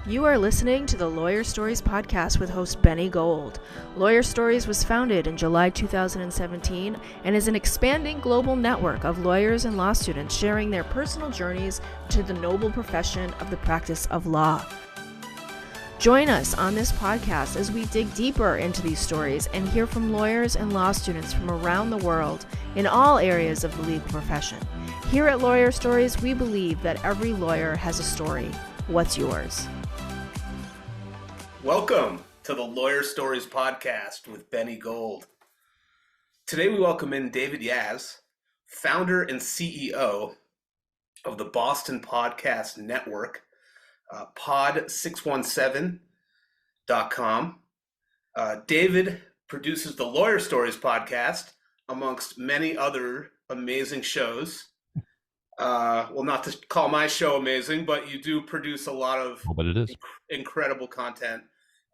You are listening to the Lawyer Stories podcast with host Benny Gold. Lawyer Stories was founded in July 2017 and is an expanding global network of lawyers and law students sharing their personal journeys to the noble profession of the practice of law. Join us on this podcast as we dig deeper into these stories and hear from lawyers and law students from around the world in all areas of the legal profession. Here at Lawyer Stories, we believe that every lawyer has a story. What's yours? Welcome to the Lawyer Stories podcast with Benny Gold. Today we welcome in David Yas, founder and CEO of the Boston Podcast Network, POD617.com. David produces the Lawyer Stories podcast amongst many other amazing shows. Well, not to call my show amazing, but you do produce a lot of incredible content.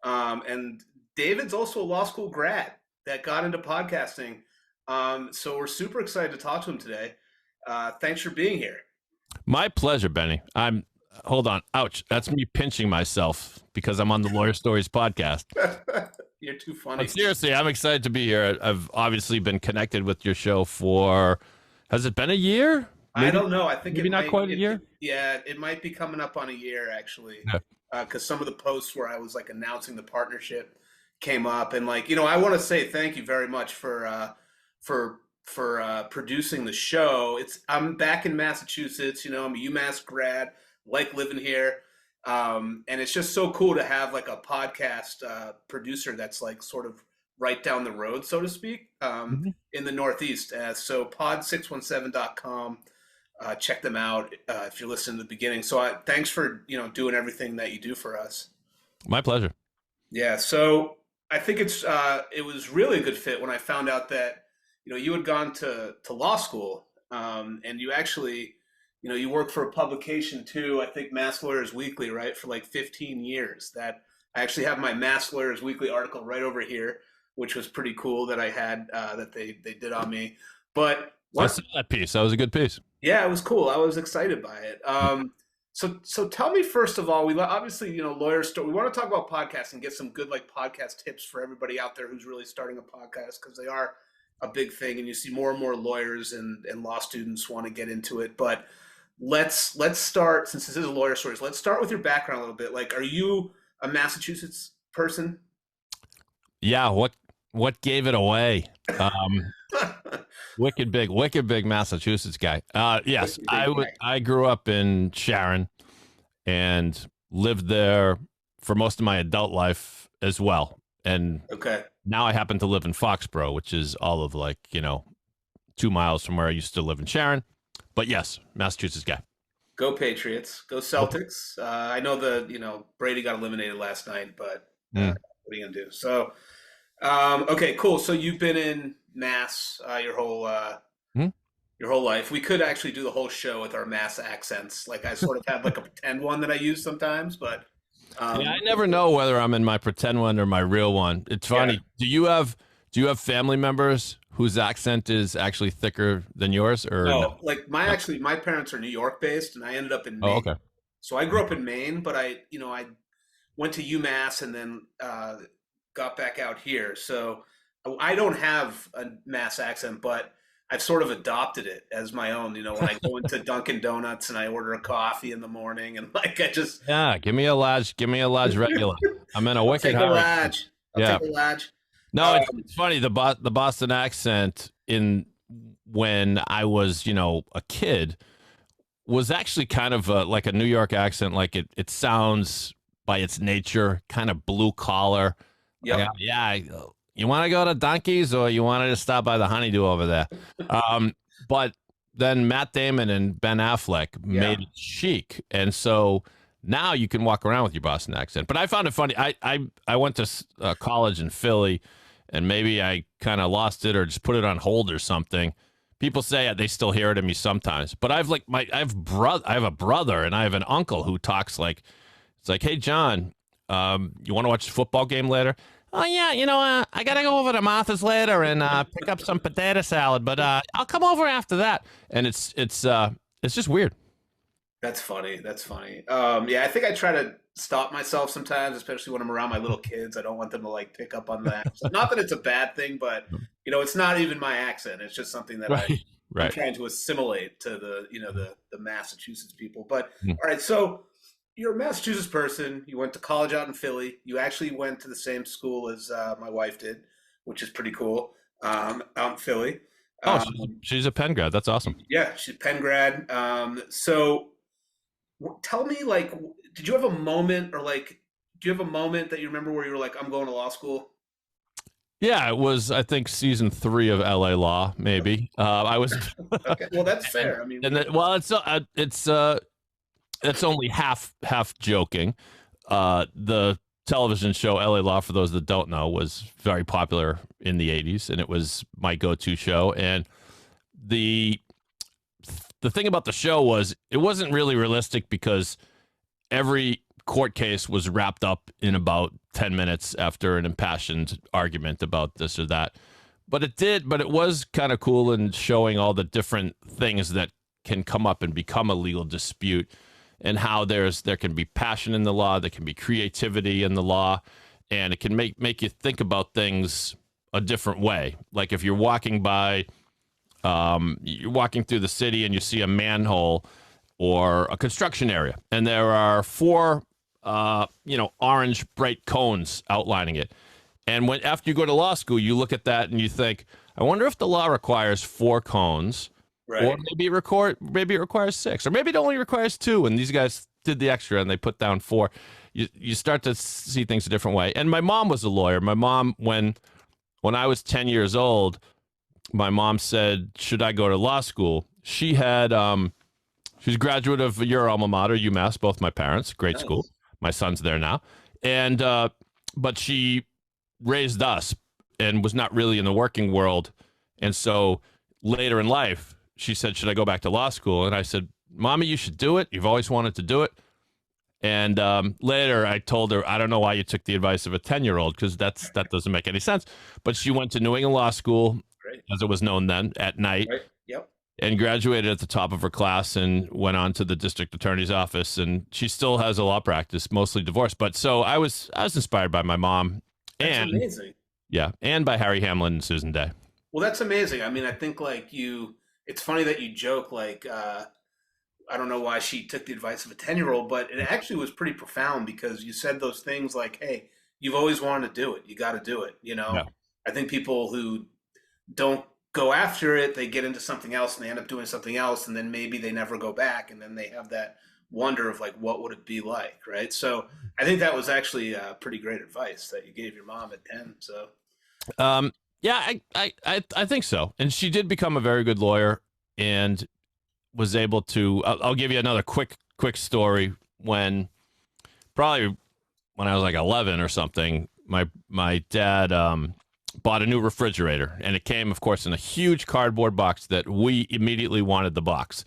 And David's also a law school grad that got into podcasting. So we're super excited to talk to him today. Thanks for being here. My pleasure, Benny. Hold on. Ouch. That's me pinching myself because I'm on the Lawyer Stories podcast. You're too funny. But seriously, I'm excited to be here. I've obviously been connected with your show for, has it been a year? Maybe, I don't know. I think maybe not quite a year. It might be coming up on a year actually. Yeah. Because some of the posts where I was like announcing the partnership came up, and like, you know, I want to say thank you very much for producing the show. I'm back in Massachusetts. You know, I'm a UMass grad, like living here, and it's just so cool to have like a podcast producer that's like sort of right down the road, so to speak, in the Northeast. So pod617.com. Check them out if you're listening to the beginning. So thanks for, doing everything that you do for us. My pleasure. Yeah. So I think it was really a good fit when I found out that, you had gone to law school and you actually, you work for a publication too. I think Mass Lawyers Weekly, right? For like 15 years. That I actually have my Mass Lawyers Weekly article right over here, which was pretty cool that I had that they did on me. But I saw that piece. That was a good piece. Yeah, it was cool. I was excited by it. So tell me, first of all, we obviously, Lawyer Story. We want to talk about podcasts and get some good like podcast tips for everybody out there who's really starting a podcast, because they are a big thing, and you see more and more lawyers and law students want to get into it. But let's start, since this is a Lawyer Stories, let's start with your background a little bit. Like, are you a Massachusetts person? Yeah. What gave it away? Wicked big Massachusetts guy. Yes, I grew up in Sharon and lived there for most of my adult life as well. And now I happen to live in Foxborough, which is all of 2 miles from where I used to live in Sharon. But yes, Massachusetts guy. Go Patriots. Go Celtics. I know Brady got eliminated last night, but what are you going to do? So, okay, cool. So you've been in Mass your whole life. We could actually do the whole show with our Mass accents. Like, I sort of have like a pretend one that I use sometimes, but I never know whether I'm in my pretend one or my real one. It's funny. Yeah. Do you have family members whose accent is actually thicker than yours? Or no? Like my parents are New York based, and I ended up in Maine. Oh, okay. So I grew up in Maine, but I went to UMass and then got back out here. So I don't have a Mass accent, but I've sort of adopted it as my own. When I go into Dunkin' Donuts and I order a coffee in the morning, and like give me a large regular. I'm in a wicked hurry. I'll take a large. No, it's funny, the Boston accent when I was a kid was actually kind of like a New York accent. Like it sounds by its nature kind of blue collar. Yep. You want to go to Donkeys, or you wanted to stop by the Honeydew over there? But then Matt Damon and Ben Affleck made it chic. And so now you can walk around with your Boston accent. But I found it funny. I went to college in Philly, and maybe I kind of lost it or just put it on hold or something. People say they still hear it in me sometimes. But I have a brother and I have an uncle who talks like, it's like, hey, John, you want to watch the football game later? Oh, yeah, I got to go over to Martha's later and pick up some potato salad, but I'll come over after that. And it's just weird. That's funny. That's funny. Yeah, I think I try to stop myself sometimes, especially when I'm around my little kids. I don't want them to like pick up on that. Not that it's a bad thing, but it's not even my accent. It's just something that Right. I'm Right. trying to assimilate to the Massachusetts people. But Mm. all right, so you're a Massachusetts person. You went to college out in Philly. You actually went to the same school as my wife did, which is pretty cool. Out in Philly. Oh, Um, she's a Penn grad. That's awesome. yeah, she's a Penn grad. So tell me, like, did you have a moment, or like, do you have a moment that you remember where you were like, I'm going to law school? Yeah, it was, I think, season 3 of LA Law, maybe. I was, Okay, well, that's and, fair. I mean, and then, well, it's only half joking. The television show LA Law, for those that don't know, was very popular in the 80s, and it was my go-to show. And the thing about the show was it wasn't really realistic because every court case was wrapped up in about 10 minutes after an impassioned argument about this or that. But it was kind of cool in showing all the different things that can come up and become a legal dispute, and how there can be passion in the law, there can be creativity in the law, and it can make you think about things a different way. Like if you're walking through the city and you see a manhole or a construction area, and there are 4 orange bright cones outlining it. And after you go to law school, you look at that and you think, I wonder if the law requires 4 cones, right. Or maybe it requires 6, or maybe it only requires 2. And these guys did the extra and they put down 4. You start to see things a different way. And my mom was a lawyer. My mom, when I was 10 years old, my mom said, should I go to law school? She had, she's a graduate of your alma mater, UMass, both my parents, great school. My son's there now. And, but she raised us and was not really in the working world. And so later in life, she said, should I go back to law school? And I said, Mommy, you should do it. You've always wanted to do it. And later I told her, I don't know why you took the advice of a 10-year-old, because that doesn't make any sense. But she went to New England Law School, as it was known then, at night. Right. Yep. And graduated at the top of her class and went on to the district attorney's office. And she still has a law practice, mostly divorce. But so I was inspired by my mom. That's and amazing. Yeah, and by Harry Hamlin and Susan Day. Well, that's amazing. I mean, I think like it's funny that you joke like, I don't know why she took the advice of a 10-year-old, but it actually was pretty profound, because you said those things like, hey, you've always wanted to do it. You got to do it. Yeah. I think people who don't go after it, they get into something else and they end up doing something else, and then maybe they never go back, and then they have that wonder of like, what would it be like, right? So I think that was actually pretty great advice that you gave your mom at 10. So yeah, I think so. And she did become a very good lawyer and was able to, I'll give you another quick story. Probably when I was like 11 or something, my dad bought a new refrigerator, and it came, of course, in a huge cardboard box that we immediately wanted the box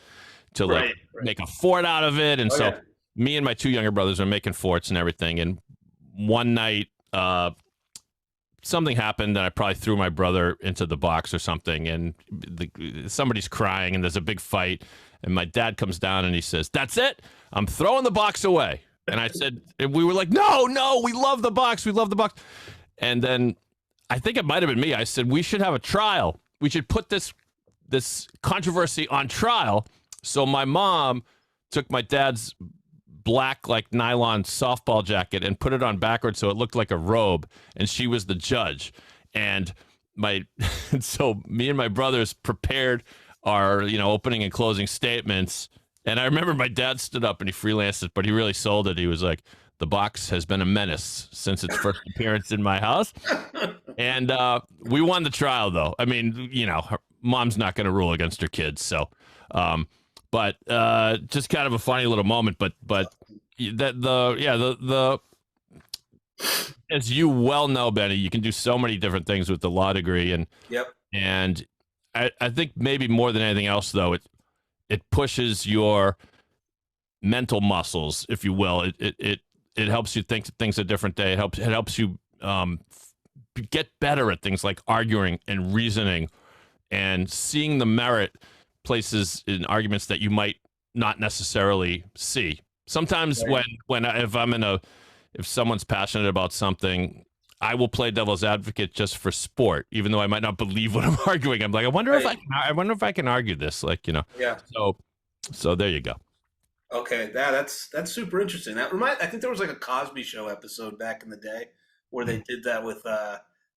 to like make a fort out of it. And so me and my 2 younger brothers were making forts and everything. And one night, something happened, and I probably threw my brother into the box or something, and somebody's crying, and there's a big fight, and my dad comes down and he says, "That's it, I'm throwing the box away." And I said, and we were like, no, we love the box, and then I think it might have been me, I said, we should have a trial, we should put this controversy on trial. So my mom took my dad's black like nylon softball jacket and put it on backwards so it looked like a robe, and she was the judge. And so me and my brothers prepared our opening and closing statements, and I remember my dad stood up and he freelanced it, but he really sold it. He was like, the box has been a menace since its first appearance in my house. And we won the trial, though. I mean, her mom's not going to rule against her kids, so but just kind of a funny little moment. But that as you well know, Benny, you can do so many different things with the law degree, and and I think maybe more than anything else, though, it pushes your mental muscles, if you will. It helps you think things a different day. It helps you get better at things like arguing and reasoning and seeing the merit places in arguments that you might not necessarily see. Sometimes Right. if someone's passionate about something, I will play devil's advocate just for sport, even though I might not believe what I'm arguing. I'm like, I wonder Right. if I can argue this, like, Yeah. So there you go. Okay, that's super interesting. I think there was like a Cosby Show episode back in the day where they did that with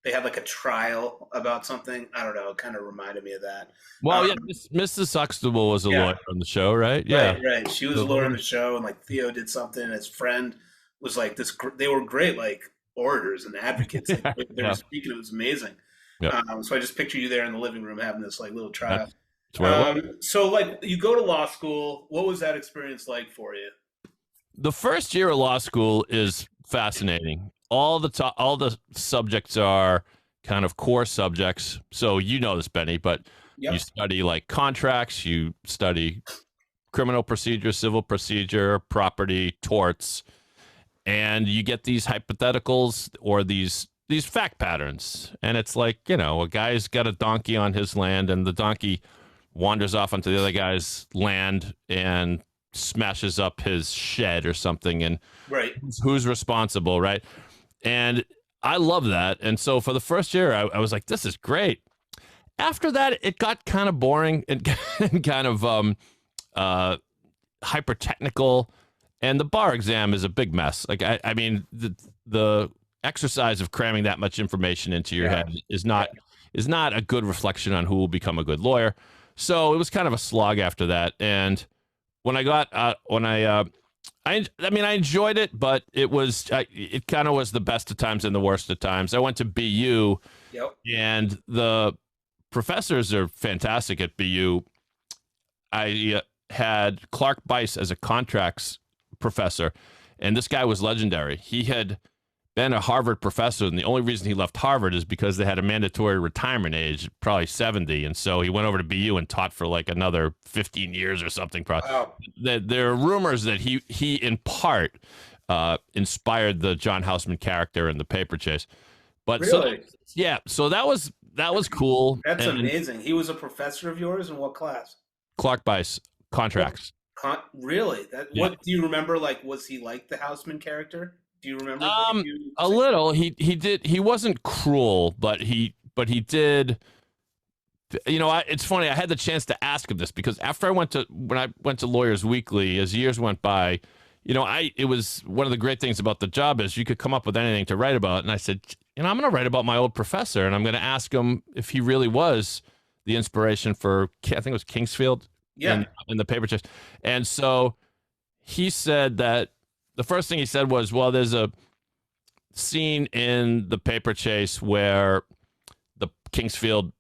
they had like a trial about something. I don't know. It kind of reminded me of that. Well, yeah, Um, Mrs. Huxtable was a yeah, lawyer on the show, right? Yeah. right. She was a lawyer on the show, and like Theo did something, and his friend was like this. They were great, like orators and advocates. They were Yeah. speaking. It was amazing. Yep. So I just picture you there in the living room having this like little trial. That's where it was. So like you go to law school. What was that experience like for you? The first year of law school is fascinating. All the subjects are kind of core subjects. So you know this, Benny, but Yep. you study like contracts, you study criminal procedure, civil procedure, property, torts, and you get these hypotheticals or these fact patterns. And it's like, a guy's got a donkey on his land, and the donkey wanders off onto the other guy's land and smashes up his shed or something, and Right. who's responsible, right? And I love that. And so for the first year, I was like, this is great. After that, it got kind of boring and kind of hyper technical, and the bar exam is a big mess. Like I mean, the exercise of cramming that much information into your head is not a good reflection on who will become a good lawyer. So it was kind of a slog after that. And when I got I enjoyed it, but it kind of was the best of times and the worst of times. I went to BU, Yep. and the professors are fantastic at BU. I had Clark Bice as a contracts professor, and this guy was legendary. He had been a Harvard professor, and the only reason he left Harvard is because they had a mandatory retirement age, probably 70, and so he went over to BU and taught for like another 15 years or something. Wow. There are rumors that he in part inspired the John Houseman character in The Paper Chase. But Really? so that was cool. That's And amazing. He was a professor of yours in what class? Clark Bice, contracts. Really? Yeah. What do you remember? Like, was he like the Houseman character? Do you remember? A little. He wasn't cruel, but he did. It's funny. I had the chance to ask him this because when I went to Lawyers Weekly, as years went by, it was one of the great things about the job is you could come up with anything to write about. And I said, I'm going to write about my old professor, and I'm going to ask him if he really was the inspiration for, I think it was Kingsfield in The Paper Chase. And so he said that the first thing he said was, well, there's a scene in The Paper Chase where the Kingsfield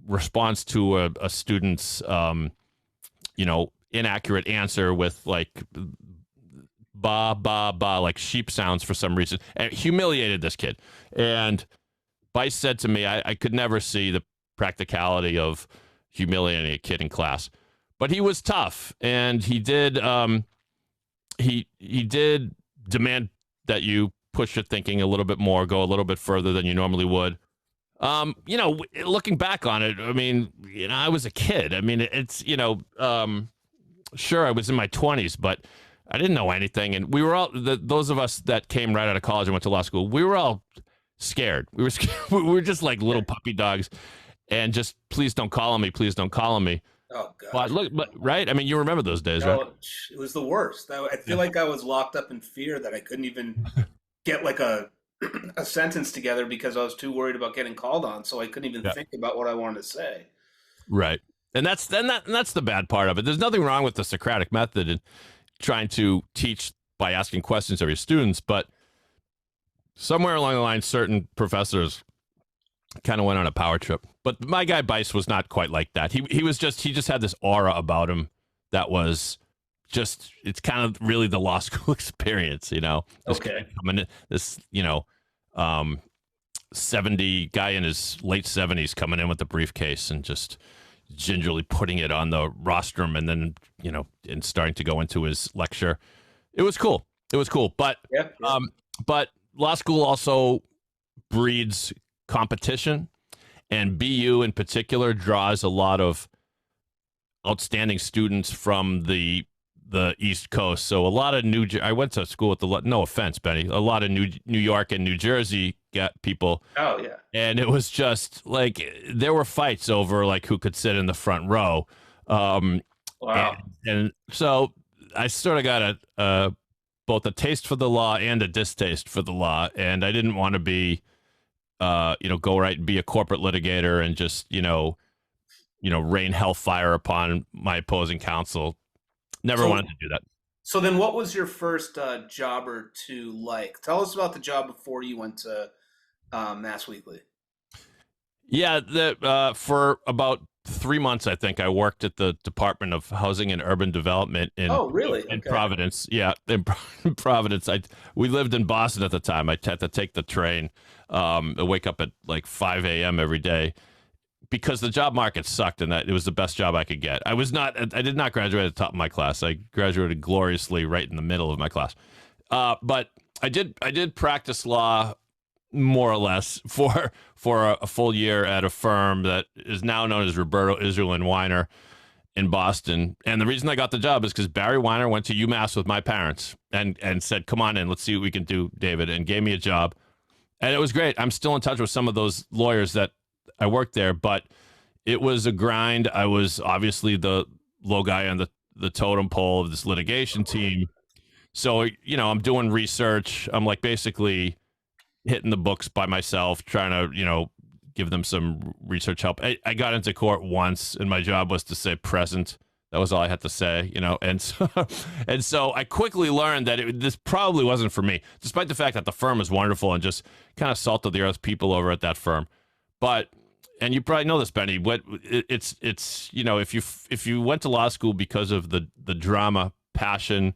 responds to a student's, inaccurate answer with like ba, ba, ba, like sheep sounds for some reason, and it humiliated this kid. And Bice said to me, I could never see the practicality of humiliating a kid in class. But he was tough, and he did he did demand that you push your thinking a little bit more, go a little bit further than you normally would. Looking back on it, I mean, I was a kid. I mean, it's, sure, I was in my 20s, but I didn't know anything. And we were all, those of us that came right out of college and went to law school, we were all scared. We were scared. We were just like little puppy dogs, and just, please don't call on me. Please don't call on me. Oh God! But right? I mean, you remember those days, No, right? it was the worst. I feel like I was locked up in fear that I couldn't even get like a sentence together because I was too worried about getting called on, so I couldn't even think about what I wanted to say. Right, and that's the bad part of it. There's nothing wrong with the Socratic method and trying to teach by asking questions of your students, but somewhere along the line, certain professors kind of went on a power trip. But my guy Bice was not quite like that. He just had this aura about him that was just, it's kind of really the law school experience, This Okay. coming in, this 70 guy in his late 70s coming in with the briefcase and just gingerly putting it on the rostrum, and then and starting to go into his lecture. It was cool. But but law school also breeds competition, and BU in particular draws a lot of outstanding students from the East Coast. So a lot of I went to school with no offense, Benny, a lot of New York and New Jersey people. Oh yeah. And it was just like there were fights over like who could sit in the front row. Wow. And so I sort of got both a taste for the law and a distaste for the law, and I didn't want to be go right and be a corporate litigator and just rain hellfire upon my opposing counsel. Never wanted to do that. So then what was your first job or two like? Tell us about the job before you went to Mass Weekly. Yeah, for about 3 months, I think I worked at the Department of Housing and Urban Development in Providence. Yeah, in Providence. We lived in Boston at the time. I had to take the train. I wake up at like 5 a.m. every day because the job market sucked, and it was the best job I could get. I did not graduate at the top of my class. I graduated gloriously right in the middle of my class. But I did practice law more or less for a full year at a firm that is now known as Roberto Israel and Weiner in Boston. And the reason I got the job is because Barry Weiner went to UMass with my parents and said, "Come on in, let's see what we can do, David," and gave me a job. And it was great. I'm still in touch with some of those lawyers that I worked there, but it was a grind. I was obviously the low guy on the totem pole of this litigation team. So, I'm doing research. I'm like basically hitting the books by myself, trying to, give them some research help. I got into court once, and my job was to say present. That was all I had to say, and so I quickly learned that this probably wasn't for me, despite the fact that the firm is wonderful and just kind of salt of the earth people over at that firm. But, and you probably know this, Benny, but it's if you went to law school because of the drama, passion,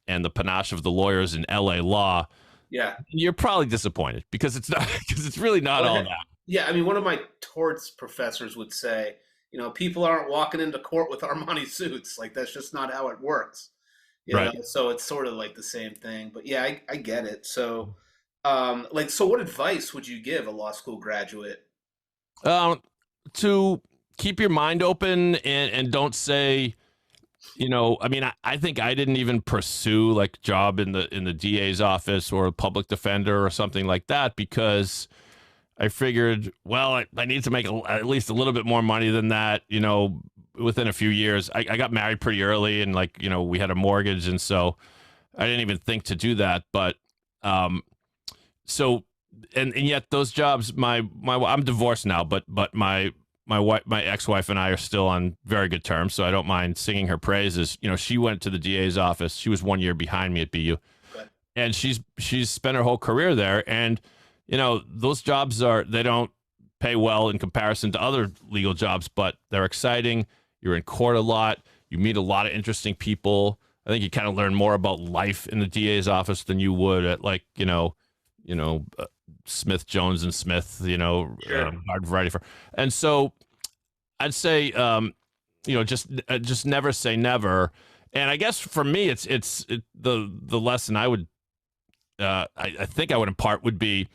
and the panache of the lawyers in LA law, yeah, you're probably disappointed because it's really not all that. Yeah, I mean, one of my torts professors would say, people aren't walking into court with Armani suits. Like, that's just not how it works. Right. So it's sort of like the same thing. But yeah, I get it. So, so what advice would you give a law school graduate? To keep your mind open and don't say, I think I didn't even pursue like job in the DA's office or a public defender or something like that because I figured, well, I need to make at least a little bit more money than that, within a few years. I got married pretty early and we had a mortgage. And so I didn't even think to do that. But so and yet those jobs, I'm divorced now, but my ex-wife and I are still on very good terms. So I don't mind singing her praises. She went to the DA's office. She was 1 year behind me at BU. Okay. And she's spent her whole career there. And those jobs they don't pay well in comparison to other legal jobs, but they're exciting. You're in court a lot. You meet a lot of interesting people. I think you kind of learn more about life in the DA's office than you would at Smith, Jones and Smith, Sure. Hard variety firm. And so I'd say, just never say never. And I guess for me, it's the lesson I would, I think I would impart would be,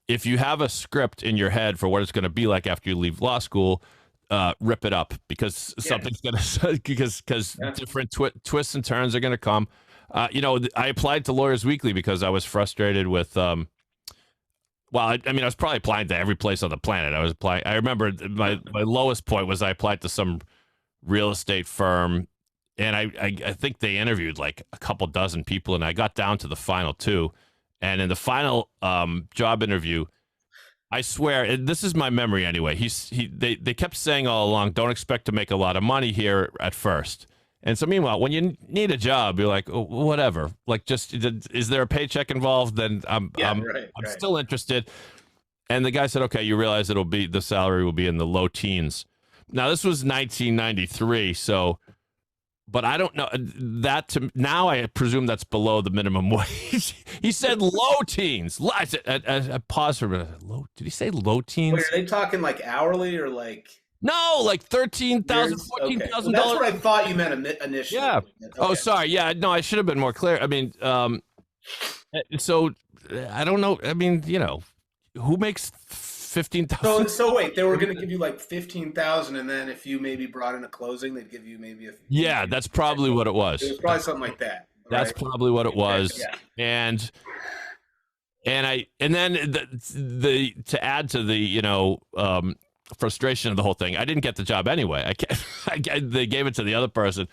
if you have a script in your head for what it's going to be like after you leave law school, rip it up because something's going to, because different twists and turns are going to come. I applied to Lawyers Weekly because I was frustrated with, I was probably applying to every place on the planet. I remember my lowest point was I applied to some real estate firm, and I think they interviewed like a couple dozen people, and I got down to the final two. And in the final job interview, I swear, and this is my memory anyway, they kept saying all along, don't expect to make a lot of money here at first. And so meanwhile, when you need a job, you're like, oh, whatever. Like, just, is there a paycheck involved? Then I'm still interested. And the guy said, okay, you realize the salary will be in the low teens. Now, this was 1993, so, but I don't know now I presume that's below the minimum wage. He said low teens. I paused for a minute. Low? Did he say low teens? Wait, are they talking like hourly or like? No, like $13,000, $14,000. Well, that's what I thought you meant initially. Yeah. Okay. Oh, sorry. Yeah. No, I should have been more clear. I mean, so I don't know. I mean, who makes $15,000. So wait, they were going to give you like 15,000, and then if you maybe brought in a closing, they'd give you maybe a. Yeah, that's probably what it was. It was probably something like that. That's probably what it was. Yeah. And then the to add to the frustration of the whole thing, I didn't get the job anyway. They gave it to the other person,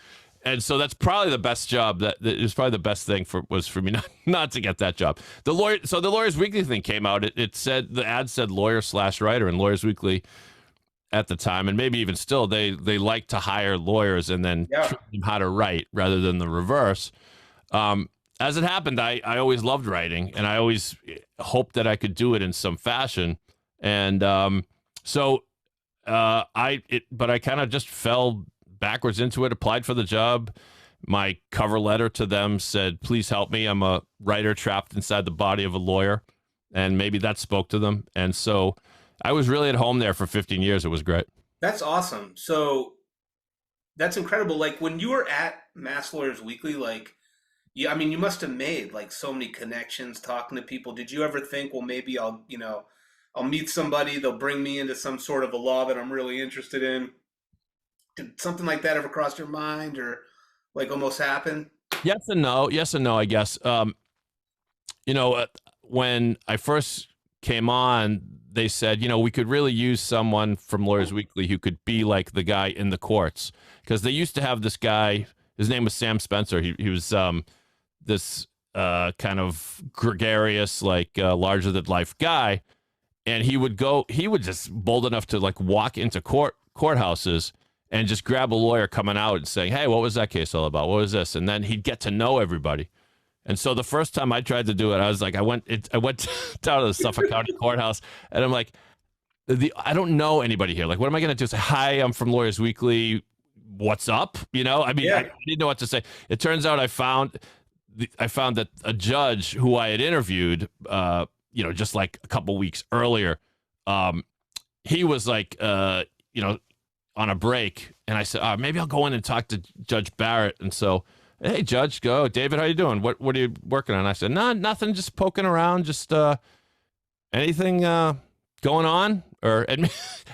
and so that's probably the best job. That it was probably the best thing for me not to get that job. The Lawyers Weekly thing came out. It said, the ad said lawyer/writer, and Lawyers Weekly at the time, and maybe even still, they like to hire lawyers and then teach them how to write rather than the reverse. As it happened, I always loved writing, and I always hoped that I could do it in some fashion. And but I kind of just fell backwards into it, applied for the job. My cover letter to them said, "Please help me. I'm a writer trapped inside the body of a lawyer." And maybe that spoke to them. And so I was really at home there for 15 years. It was great. That's awesome. So that's incredible. Like when you were at Mass Lawyers Weekly, like, yeah, I mean, you must have made like so many connections talking to people. Did you ever think, well, maybe I'll meet somebody, they'll bring me into some sort of a law that I'm really interested in? Did something like that ever cross your mind, or like almost happen? Yes and no, I guess. When I first came on, they said, we could really use someone from Lawyers Weekly who could be like the guy in the courts, because they used to have this guy. His name was Sam Spencer. He was this kind of gregarious, like larger than life guy, and he would just bold enough to like walk into courthouses and just grab a lawyer coming out and saying, "Hey, what was that case all about? What was this?" And then he'd get to know everybody. And so the first time I tried to do it, I was like, I went down to the Suffolk County Courthouse, and I'm like, I don't know anybody here. Like, what am I going to do? Say, "Hi, I'm from Lawyers Weekly. What's up?" I didn't know what to say. It turns out I found that a judge who I had interviewed, just like a couple weeks earlier, he was like, on a break, and I said, maybe I'll go in and talk to Judge Barrett. And so, "Hey, Judge, go, David, how you doing? What are you working on?" I said, "No, nothing, just poking around, just anything going on?" And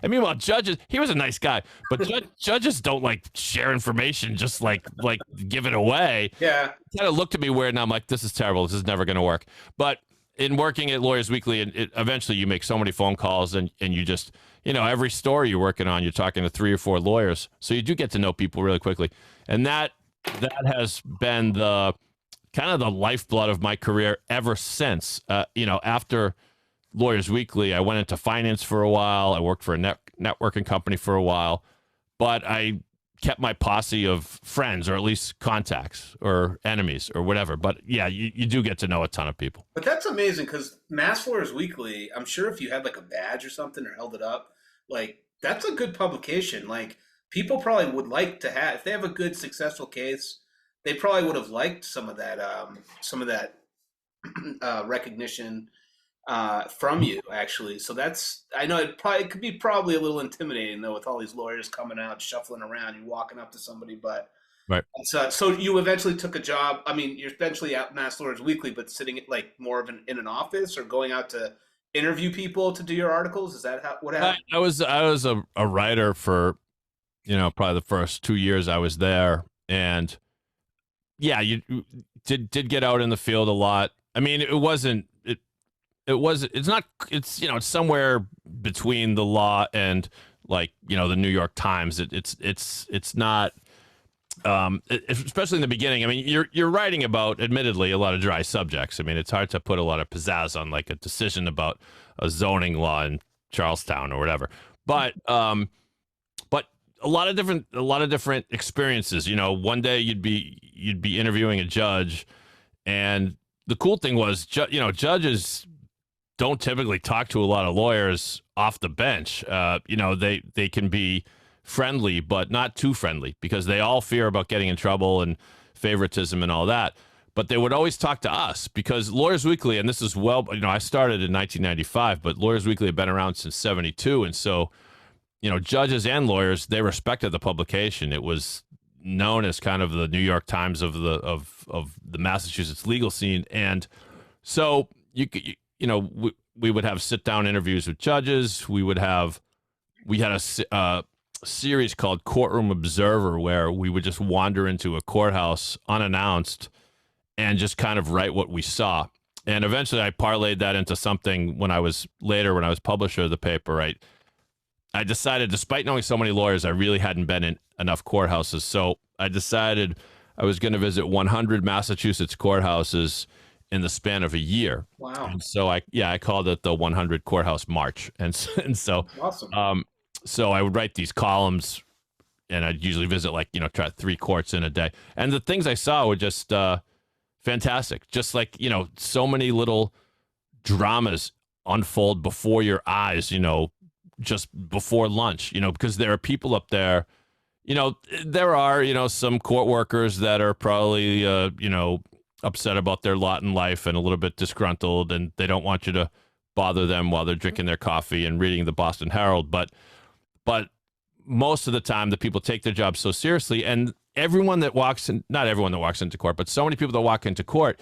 meanwhile, judges, he was a nice guy, but judges don't like share information, just like give it away. Yeah. He kind of looked at me weird, and I'm like, this is terrible. This is never going to work. But in working at Lawyers Weekly, eventually you make so many phone calls, and you just, every story you're working on, you're talking to 3 or 4 lawyers. So you do get to know people really quickly. And that has been the kind of the lifeblood of my career ever since. After Lawyers Weekly, I went into finance for a while. I worked for a networking company for a while, but I kept my posse of friends, or at least contacts or enemies or whatever. But yeah, you do get to know a ton of people. But that's amazing, because Mass Lawyers Weekly, I'm sure if you had like a badge or something or held it up, like that's a good publication. Like people probably would like to have, if they have a good successful case, they probably would have liked some of that recognition from you, actually. So I know it could be probably a little intimidating though, with all these lawyers coming out, shuffling around, you walking up to somebody, but right. So you eventually took a job. I mean, you're eventually at Mass Lawyers Weekly, but sitting like more of in an office, or going out to interview people to do your articles. Is that what happened? I was a writer for, probably the first 2 years I was there. And yeah, you did get out in the field a lot. I mean, it's somewhere between the law and like, the New York Times. It's not, especially in the beginning. I mean, you're writing about, admittedly, a lot of dry subjects. I mean, it's hard to put a lot of pizzazz on like a decision about a zoning law in Charlestown or whatever. But a lot of different experiences. One day you'd be interviewing a judge, and the cool thing was, judges don't typically talk to a lot of lawyers off the bench. They can be friendly, but not too friendly, because they all fear about getting in trouble and favoritism and all that. But they would always talk to us, because Lawyers Weekly, and this is I started in 1995, but Lawyers Weekly had been around since 72. And so, judges and lawyers, they respected the publication. It was known as kind of the New York Times of the Massachusetts legal scene. And so we would have sit down interviews with judges. We had a series called Courtroom Observer, where we would just wander into a courthouse unannounced and just kind of write what we saw. And eventually I parlayed that into something when I was publisher of the paper, right? I decided, despite knowing so many lawyers, I really hadn't been in enough courthouses. So I decided I was going to visit 100 Massachusetts courthouses in the span of a year. Wow. And so I called it the 100 Courthouse March. And so, awesome. So I would write these columns, and I'd usually visit try 3 courts in a day. And the things I saw were just fantastic. Just so many little dramas unfold before your eyes, just before lunch, because there are people up there, there are, some court workers that are probably, upset about their lot in life and a little bit disgruntled, and they don't want you to bother them while they're drinking their coffee and reading the Boston Herald. But most of the time, the people take their job so seriously, and everyone that walks in, not everyone that walks into court, but so many people that walk into court,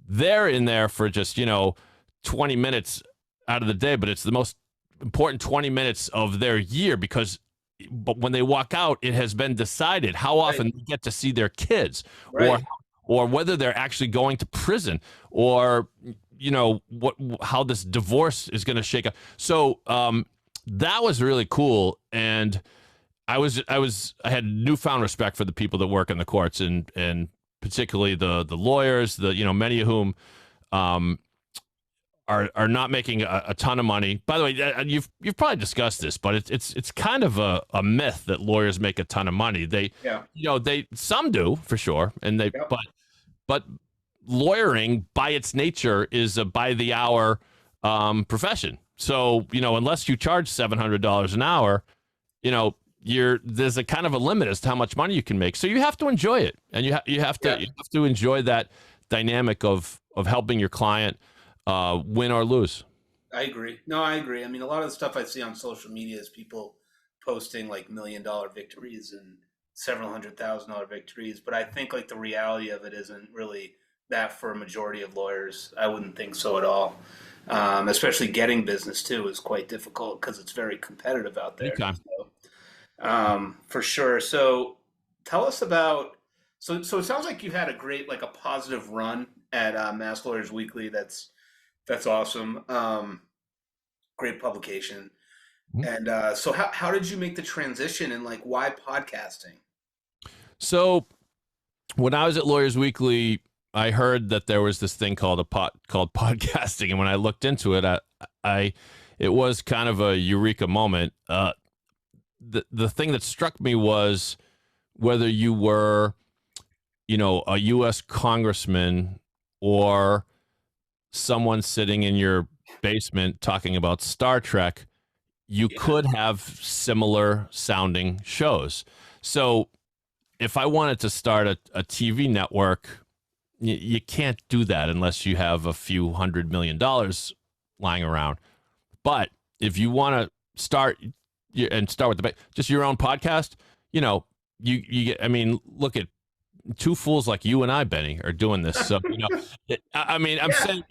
they're in there for just, 20 minutes out of the day, but it's the most important 20 minutes of their year, but when they walk out, it has been decided how often they get to see their kids, or whether they're actually going to prison, or how this divorce is going to shake up. So that was really cool, and I had newfound respect for the people that work in the courts, and particularly the lawyers, many of whom are not making a ton of money. By the way, you've probably discussed this, but it's kind of a myth that lawyers make a ton of money. Some do for sure, and but lawyering by its nature is a by the hour profession. So unless you charge $700 an hour, there's a kind of a limit as to how much money you can make. So you have to enjoy it, and you have to enjoy that dynamic of helping your client win or lose. I agree. No, I agree. I mean, a lot of the stuff I see on social media is people posting like $1 million victories and several $100,000 victories. But I think the reality of it isn't really that for a majority of lawyers. I wouldn't think so at all. Especially getting business too is quite difficult because it's very competitive out there. Okay. So, for sure. So tell us about, so it sounds like you had a great, a positive run at Mass Lawyers Weekly. That's awesome. Great publication. Mm-hmm. And so how did you make the transition, and why podcasting? So when I was at Lawyers Weekly, I heard that there was this thing called podcasting, and when I looked into it, it was kind of a eureka moment. The thing that struck me was whether you were, a U.S. congressman or someone sitting in your basement talking about Star Trek, you could have similar sounding shows. So if I wanted to start a TV network, you can't do that unless you have a few $100 million lying around. But if you want to start with just your own podcast, you get, I mean, look at two fools like you and I, Benny, are doing this. So, I'm saying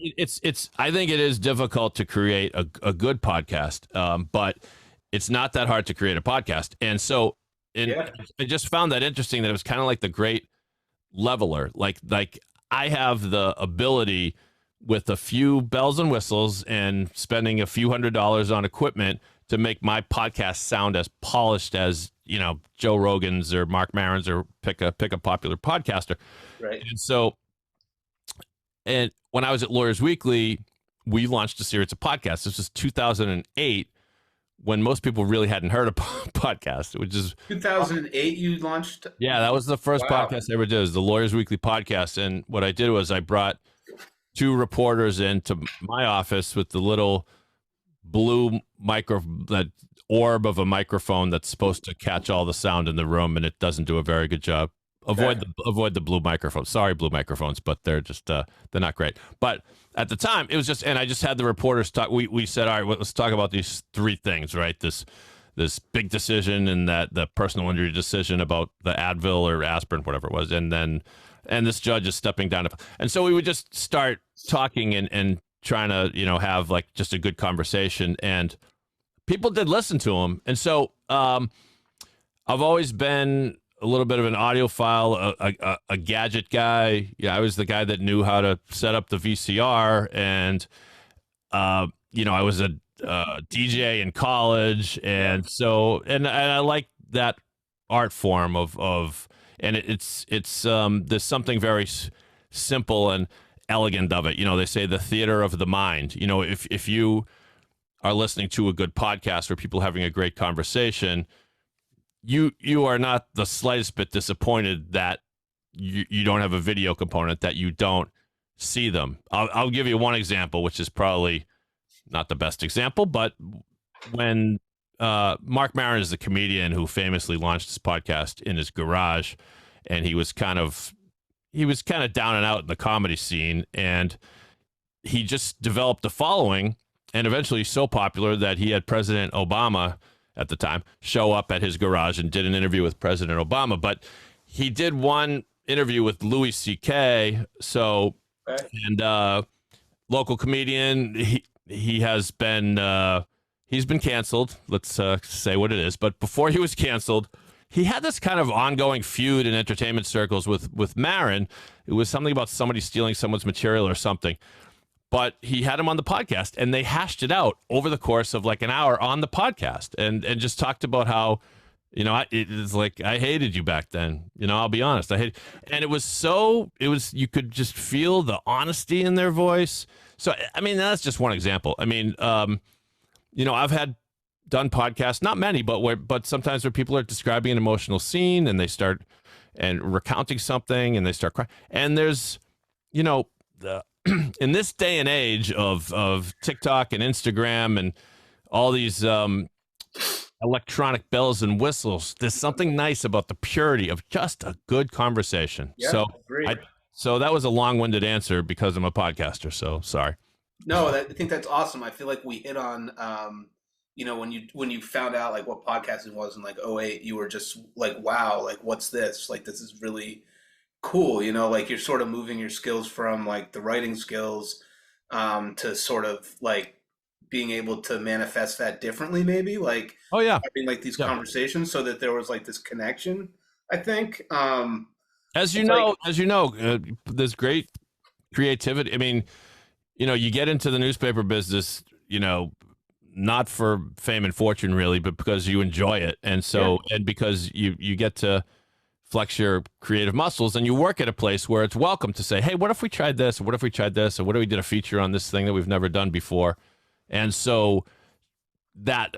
I think it is difficult to create a good podcast, but it's not that hard to create a podcast. And so I just found that interesting, that it was kind of like the great leveler. Like I have the ability, with a few bells and whistles and spending a few $100s on equipment, to make my podcast sound as polished as, Joe Rogan's or Mark Maron's, or pick a popular podcaster. Right. And so, and when I was at Lawyers Weekly, we launched a series of podcasts. This was 2008, when most people really hadn't heard of podcast, which is 2008 you launched. Yeah, that was the first podcast I ever did. It was the Lawyers Weekly podcast. And what I did was I brought 2 reporters into my office with the little blue that orb of a microphone that's supposed to catch all the sound in the room, and it doesn't do a very good job. Avoid the blue microphone. Sorry, blue microphones, but they're just they're not great. But at the time, it was just, and I just had the reporters talk. We said, all right, let's talk about these 3 things, right? This big decision, and that the personal injury decision about the Advil or aspirin, whatever it was, and this judge is stepping down. And so we would just start talking and trying to, have like just a good conversation, and people did listen to him. And so I've always been a little bit of an audiophile, a gadget guy. Yeah, I was the guy that knew how to set up the VCR, and I was a DJ in college, and so and I like that art form of and it's there's something very simple and elegant of it. They say the theater of the mind. If you are listening to a good podcast where people are having a great conversation, you are not the slightest bit disappointed that you don't have a video component, that you don't see them. I'll give you one example, which is probably not the best example, but when Mark Maron is the comedian who famously launched his podcast in his garage, and he was kind of down and out in the comedy scene, and he just developed a following, and eventually so popular that he had President Obama at the time show up at his garage and did an interview with President Obama. But he did one interview with Louis C.K. So, and local comedian, he has been he's been canceled. Let's say what it is. But before he was canceled, he had this kind of ongoing feud in entertainment circles with Maron. It was something about somebody stealing someone's material or something. But he had him on the podcast, and they hashed it out over the course of like an hour on the podcast, and just talked about how, it's like, I hated you back then. I'll be honest. And it was you could just feel the honesty in their voice. So, I mean, that's just one example. I mean, I've done podcasts, not many, but sometimes where people are describing an emotional scene, and they start and recounting something, and they start crying. And there's, in this day and age of TikTok and Instagram and all these electronic bells and whistles, there's something nice about the purity of just a good conversation. Yeah, so that was a long-winded answer because I'm a podcaster. So sorry. No, I think that's awesome. I feel like we hit on, when you found out like what podcasting was in like '08, you were just like, wow, like what's this? Like, this is really cool. Like you're sort of moving your skills from like the writing skills to sort of like being able to manifest that differently, maybe like, oh yeah, having like these conversations so that there was like this connection, I think. As you know, there's great creativity. I mean, you get into the newspaper business, not for fame and fortune really, but because you enjoy it. And so, and because you get to flex your creative muscles, and you work at a place where it's welcome to say, hey, what if we tried this? Or what if we tried this? Or what if we did a feature on this thing that we've never done before? And so that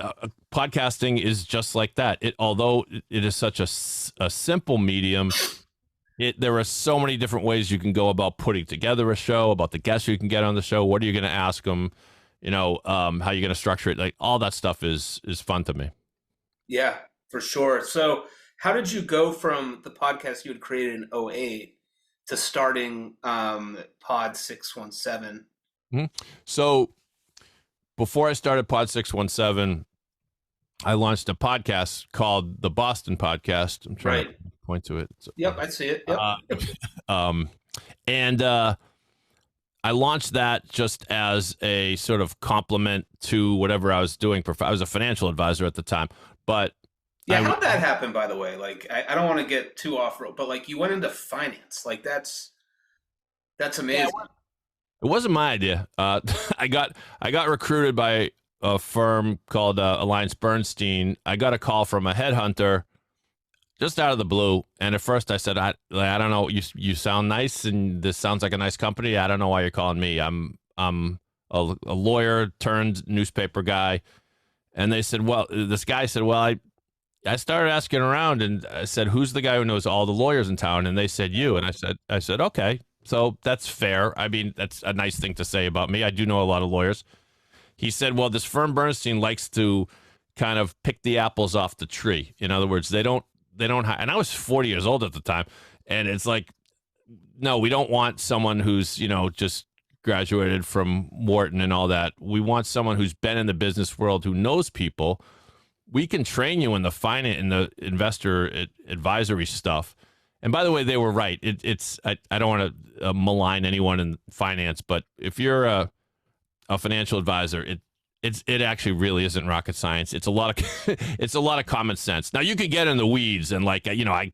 podcasting is just like that. Although it is such a simple medium, there are so many different ways you can go about putting together a show, about the guests you can get on the show. What are you going to ask them? How you're going to structure it. Like all that stuff is fun to me. Yeah, for sure. So how did you go from the podcast you had created in '08 to starting POD617? Mm-hmm. So before I started POD617, I launched a podcast called the Boston Podcast. I'm trying to point to it. Yep, I see it. Yep. And I launched that just as a sort of complement to whatever I was doing. I was a financial advisor at the time, but yeah, how'd that happen, by the way? Like, I don't want to get too off road, but like you went into finance. Like that's amazing. Yeah, it wasn't my idea. I got recruited by a firm called Alliance Bernstein. I got a call from a headhunter just out of the blue. And at first I said, I don't know, you sound nice, and this sounds like a nice company. I don't know why you're calling me. I'm a lawyer turned newspaper guy. And they said, well, this guy said, well, I started asking around, and I said, who's the guy who knows all the lawyers in town? And they said, you. And I said, okay, so that's fair. I mean, that's a nice thing to say about me. I do know a lot of lawyers. He said, well, this firm Bernstein likes to kind of pick the apples off the tree. In other words, they don't, and I was 40 years old at the time. And it's like, no, we don't want someone who's, just graduated from Wharton and all that. We want someone who's been in the business world, who knows people. We can train you in the finance, in the investor advisory stuff. And by the way, they were right. I don't want to malign anyone in finance, but if you're a a financial advisor, it actually really isn't rocket science. It's a lot of it's a lot of common sense. Now you could get in the weeds and like I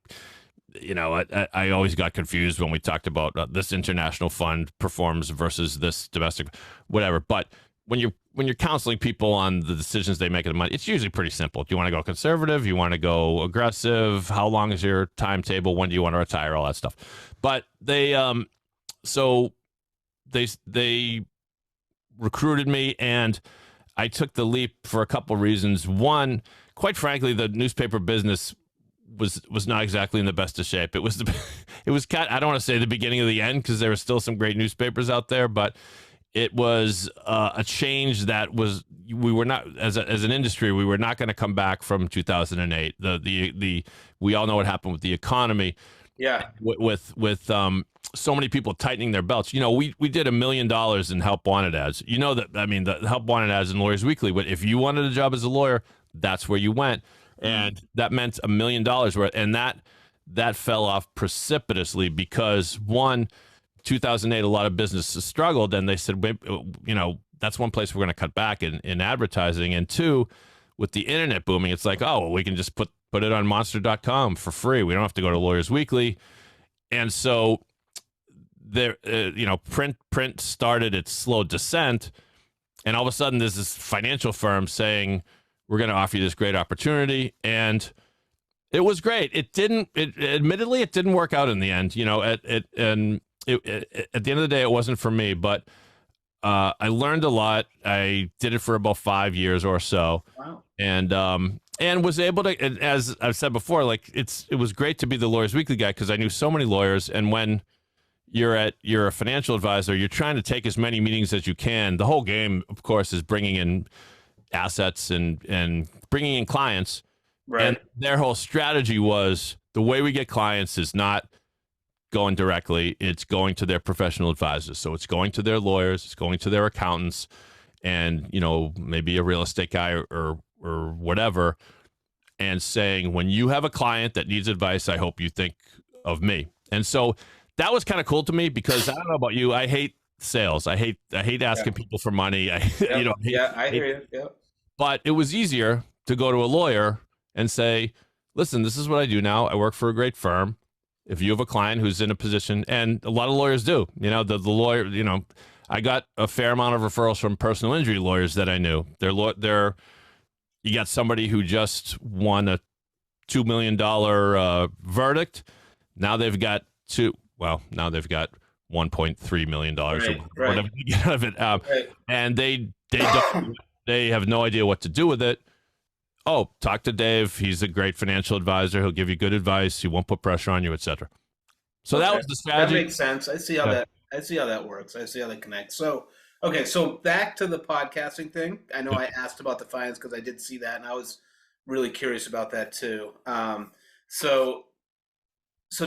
always got confused when we talked about this international fund performs versus this domestic, whatever. But when you're counseling people on the decisions they make of the money, it's usually pretty simple. Do you want to go conservative? You want to go aggressive? How long is your timetable? When do you want to retire? All that stuff. But they recruited me, and I took the leap for a couple of reasons. One, quite frankly, the newspaper business was not exactly in the best of shape. It was I don't want to say the beginning of the end because there were still some great newspapers out there, but it was a change that we were not as an industry, we were not going to come back from 2008. We all know what happened with the economy. Yeah. With so many people tightening their belts. We did $1 million in help wanted ads. The help wanted ads in Lawyers Weekly. But if you wanted a job as a lawyer, that's where you went. And that meant $1 million worth. And that fell off precipitously because 2008, a lot of businesses struggled, and they said, that's one place we're going to cut back in advertising. And two, with the internet booming, it's like, oh, well, we can just put it on monster.com for free. We don't have to go to Lawyers Weekly. And so there, print started its slow descent, and all of a sudden there's this financial firm saying, we're going to offer you this great opportunity. And it was great. Admittedly, it didn't work out in the end, at the end of the day, it wasn't for me, but I learned a lot. I did it for about 5 years or so. Wow. And was able to, as I've said before, like it was great to be the Lawyers Weekly guy because I knew so many lawyers. And when you're a financial advisor, you're trying to take as many meetings as you can. The whole game, of course, is bringing in assets and bringing in clients. Right. And their whole strategy was the way we get clients is not going directly. It's going to their professional advisors. So it's going to their lawyers, it's going to their accountants, and, maybe a real estate guy or whatever, and saying, when you have a client that needs advice, I hope you think of me. And so that was kind of cool to me because I don't know about you. I hate sales. I hate asking people for money. I hear you. Yep. But it was easier to go to a lawyer and say, listen, this is what I do now. I work for a great firm. If you have a client who's in a position, and a lot of lawyers do, the lawyer, I got a fair amount of referrals from personal injury lawyers that I knew. You got somebody who just won a $2 million verdict. Now they've got $1.3 million or whatever you get out of it. And they have no idea what to do with it. Oh, talk to Dave. He's a great financial advisor. He'll give you good advice. He won't put pressure on you, etc. So that was the strategy. That makes sense. I see how that works. I see how that connects. So, okay. So back to the podcasting thing. I know I asked about the finance because I did see that, and I was really curious about that too. So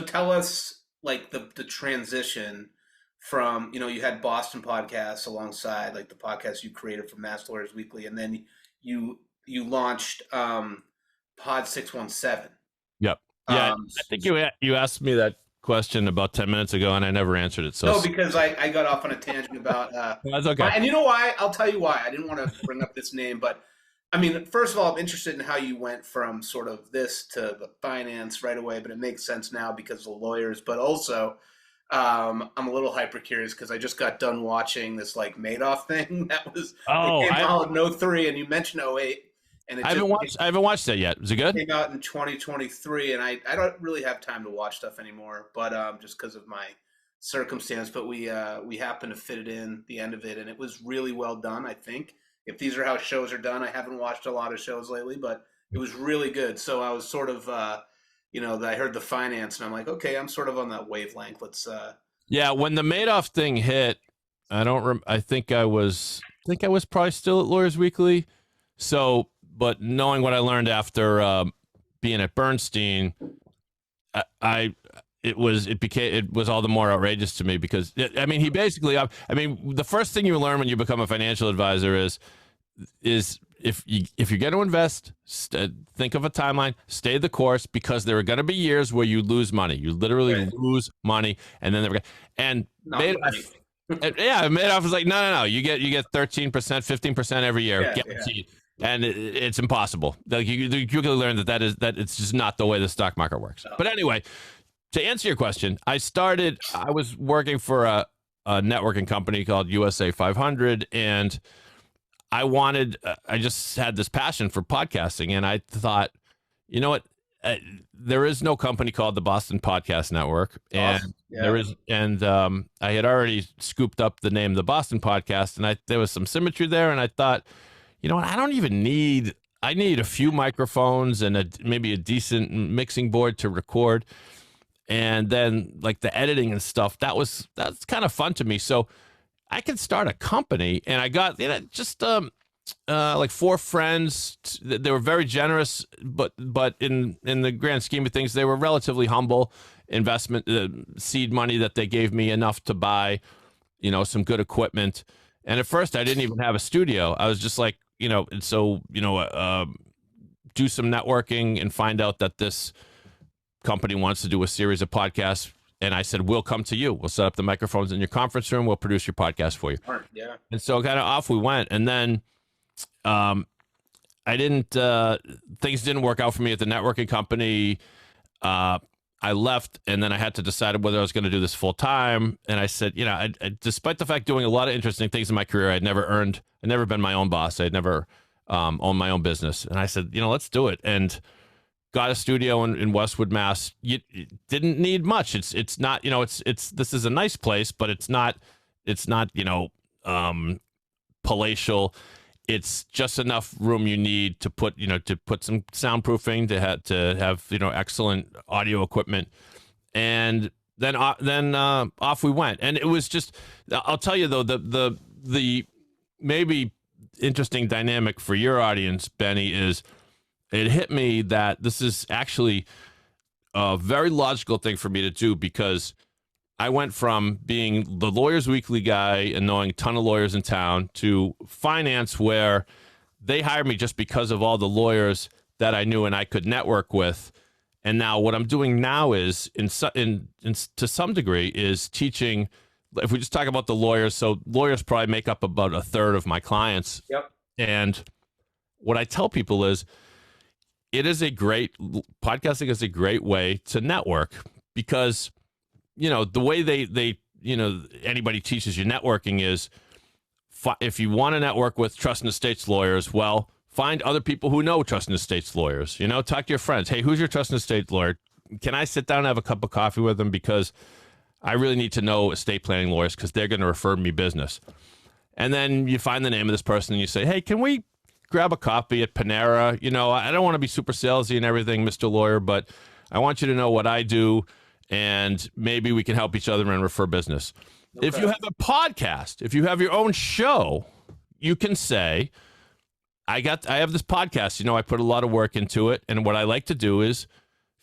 tell us like the transition from, you had Boston podcasts alongside like the podcast you created from Mass Lawyers Weekly, and then you launched POD617. Yep. Yeah, I think you asked me that question about 10 minutes ago, and I never answered it. So no, because I got off on a tangent about that's okay. And you know why? I'll tell you why. I didn't want to bring up this name, but I mean, first of all, I'm interested in how you went from sort of this to the finance right away, but it makes sense now because of the lawyers. But also, I'm a little hyper curious because I just got done watching this like Madoff thing that it came out in 2003, and you mentioned 2008. And I haven't watched that yet. Is it good? It came out in 2023, and I don't really have time to watch stuff anymore, but just because of my circumstance. But we happened to fit it in the end of it, and it was really well done. I think if these are how shows are done, I haven't watched a lot of shows lately, but it was really good. So I was sort of, I heard the finance, and I'm like, okay, I'm sort of on that wavelength. Let's. Yeah, when the Madoff thing hit, I think I was probably still at Lawyers Weekly. So. But knowing what I learned after being at Bernstein, it was all the more outrageous to me because he basically, the first thing you learn when you become a financial advisor is if you're going to invest, think of a timeline, stay the course, because there are going to be years where you lose money. You literally lose money, and then Yeah, Madoff was like, no. You get 13%, 15% every year, Yeah, guaranteed. And it's impossible. Like you quickly learn that it's just not the way the stock market works. Oh. But anyway, to answer your question, I was working for a networking company called USA 500, and I just had this passion for podcasting, and I thought, you know what? There is no company called the Boston Podcast Network, and Awesome. Yeah. I had already scooped up the name, the Boston Podcast, and there was some symmetry there, and I thought, you know what? I need a few microphones and maybe a decent mixing board to record, and then like the editing and stuff. That's kind of fun to me. So I could start a company, and I got just like 4 friends. They were very generous, but in the grand scheme of things, they were relatively humble investment seed money that they gave me enough to buy, some good equipment. And at first, I didn't even have a studio. I was just like, do some networking and find out that this company wants to do a series of podcasts. And I said, we'll come to you. We'll set up the microphones in your conference room. We'll produce your podcast for you. Yeah. And so kind of off we went. And then things didn't work out for me at the networking company. I left, and then I had to decide whether I was going to do this full time. And I said, despite the fact doing a lot of interesting things in my career, I'd never been my own boss. I'd never owned my own business. And I said, let's do it. And got a studio in Westwood, Mass. You didn't need much. It's not, this is a nice place, but it's not palatial. It's just enough room you need to put some soundproofing, to have excellent audio equipment, and then off we went. And it was just, I'll tell you though, the maybe interesting dynamic for your audience, Benny, is it hit me that this is actually a very logical thing for me to do, because I went from being the Lawyers Weekly guy and knowing a ton of lawyers in town to finance, where they hired me just because of all the lawyers that I knew and I could network with. And now what I'm doing now is, to some degree, is teaching. If we just talk about the lawyers, so lawyers probably make up about a third of my clients. Yep. And what I tell people is, podcasting is a great way to network, because the way they anybody teaches you networking is, if you want to network with trust and estates lawyers, well, find other people who know trust and estates lawyers. Talk to your friends. Hey, who's your trust and estate lawyer? Can I sit down and have a cup of coffee with them? Because I really need to know estate planning lawyers, because they're going to refer me business. And then you find the name of this person and you say, hey, can we grab a coffee at Panera? I don't want to be super salesy and everything, Mr. Lawyer, but I want you to know what I do, and maybe we can help each other and refer business. Okay. If you have a podcast, if you have your own show, you can say, I have this podcast, I put a lot of work into it, and what I like to do is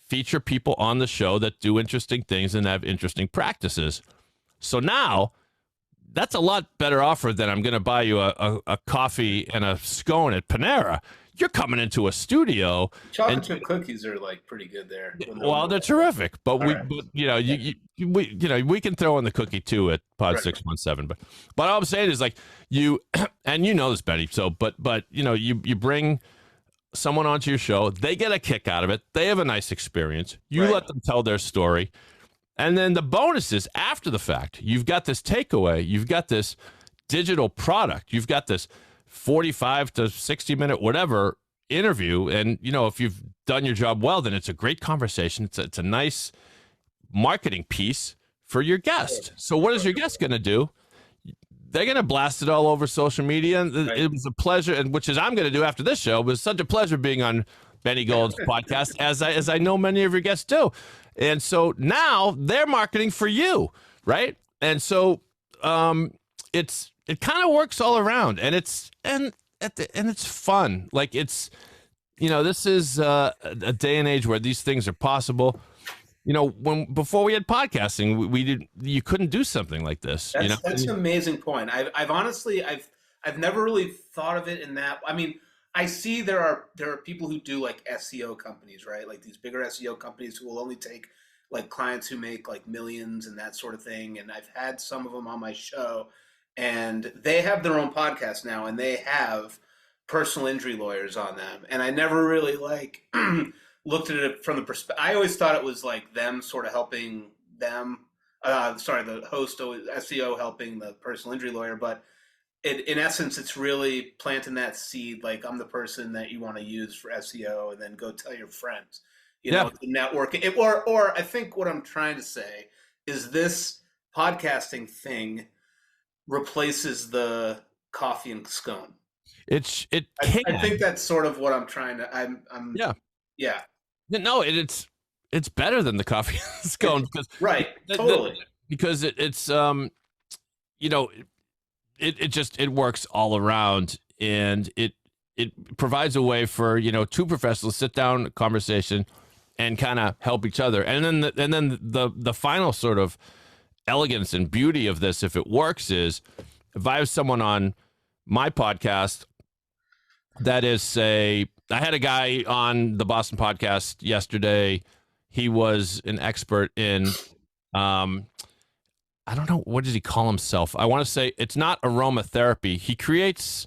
feature people on the show that do interesting things and have interesting practices. So now, that's a lot better offer than I'm going to buy you a coffee and a scone at Panera. You're coming into a studio. Chocolate chip cookies are like pretty good there. Well, they're terrific, but we can throw in the cookie too at POD617. But all I'm saying is, like, and this, Benny. So, but you bring someone onto your show, they get a kick out of it. They have a nice experience. You let them tell their story. And then the bonus is, after the fact, you've got this takeaway, you've got this digital product, you've got this 45 to 60 minute, whatever, interview. And, if you've done your job well, then it's a great conversation. It's a nice marketing piece for your guest. So what is your guest going to do? They're going to blast it all over social media. And it was a pleasure, and which is I'm going to do after this show. It was such a pleasure being on Benny Gold's podcast, as I know many of your guests do. And so now they're marketing for you, right? And so it kind of works all around, and it's fun. Like, it's this is a day and age where these things are possible. Before we had podcasting, you couldn't do something like this. That's an amazing point. I've honestly never really thought of it in that. I mean, I see there are people who do like SEO companies, right? Like these bigger SEO companies who will only take like clients who make like millions and that sort of thing. And I've had some of them on my show, and they have their own podcast now, and they have personal injury lawyers on them. And I never really like looked at it from the perspective. I always thought it was like them sort of helping them. The host, SEO, helping the personal injury lawyer, but in essence, it's really planting that seed. Like, I'm the person that you want to use for SEO, and then go tell your friends. You know, the networking. Or I think what I'm trying to say is this podcasting thing replaces the coffee and scone. I think that's sort of what I'm trying to. Yeah. No, it's better than the coffee and scone because totally because it's you know, it works all around, and it provides a way for, you know, two professionals sit down, conversation, and kind of help each other. And then the final sort of elegance and beauty of this, if it works, is if I have someone on my podcast that is, say, I had a guy on the Boston podcast yesterday. He was an expert in I don't know, what does he call himself? I want to say it's not aromatherapy. He creates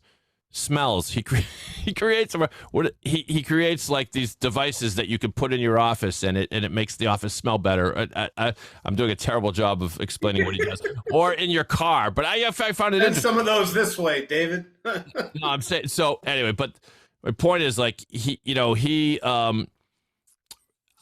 smells. He creates he creates like these devices that you can put in your office, and it makes the office smell better. I'm doing a terrible job of explaining what he does. Or in your car, but I found it. And some of those this way, David. No, I'm saying so anyway. But my point is, like, he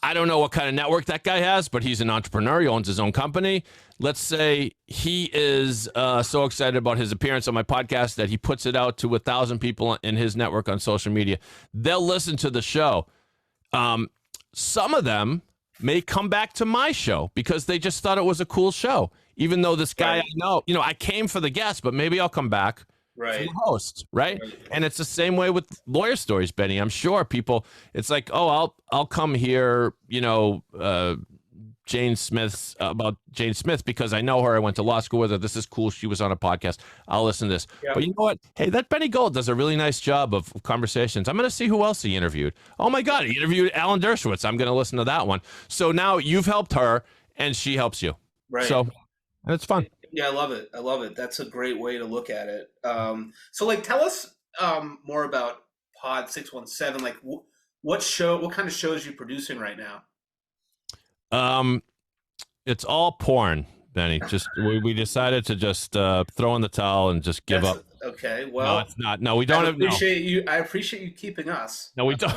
I don't know what kind of network that guy has, but he's an entrepreneur. He owns his own company. Let's say he is so excited about his appearance on my podcast that he puts it out to 1,000 people in his network on social media. They'll listen to the show. Some of them may come back to my show because they just thought it was a cool show. Even though this guy, I know, you know, I came for the guest, but maybe I'll come back. Right. The host, right? And it's the same way with lawyer stories, Benny. I'm sure people, it's like, oh, I'll come here, you know, about Jane Smith because I know her. I went to law school with her. This is cool. She was on a podcast. I'll listen to this. Yep. But you know what? Hey, that Benny Gold does a really nice job of conversations. I'm going to see who else he interviewed. Oh my God, he interviewed Alan Dershowitz. I'm going to listen to that one. So now you've helped her and she helps you. Right. So and it's fun. Yeah, I love it. That's a great way to look at it. So, like, tell us more about POD617. Like, what kind of shows are you producing right now? It's all porn, Benny. Just we decided to just throw in the towel and just give up. Okay, well, no, it's not. No, we don't I appreciate you keeping us. No, we don't.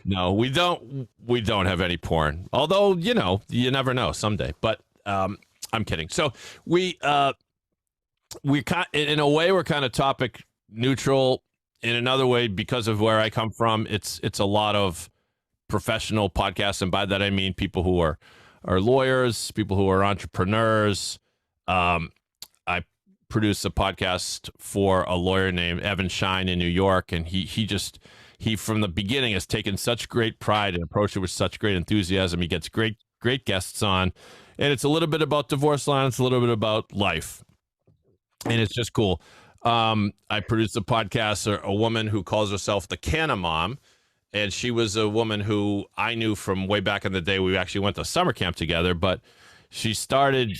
No, we don't. We don't have any porn. Although, you know, you never know someday. But I'm kidding. So we in a way we're kind of topic neutral. In another way, because of where I come from, it's a lot of professional podcasts, and by that I mean people who are lawyers, people who are entrepreneurs. I produce a podcast for a lawyer named Evan Shine in New York, and he from the beginning has taken such great pride and approached it with such great enthusiasm. He gets great guests on. And it's a little bit about divorce law, and it's a little bit about life. And it's just cool. I produced a podcast, a woman who calls herself the Canna Mom. And she was a woman who I knew from way back in the day. We actually went to summer camp together. But she started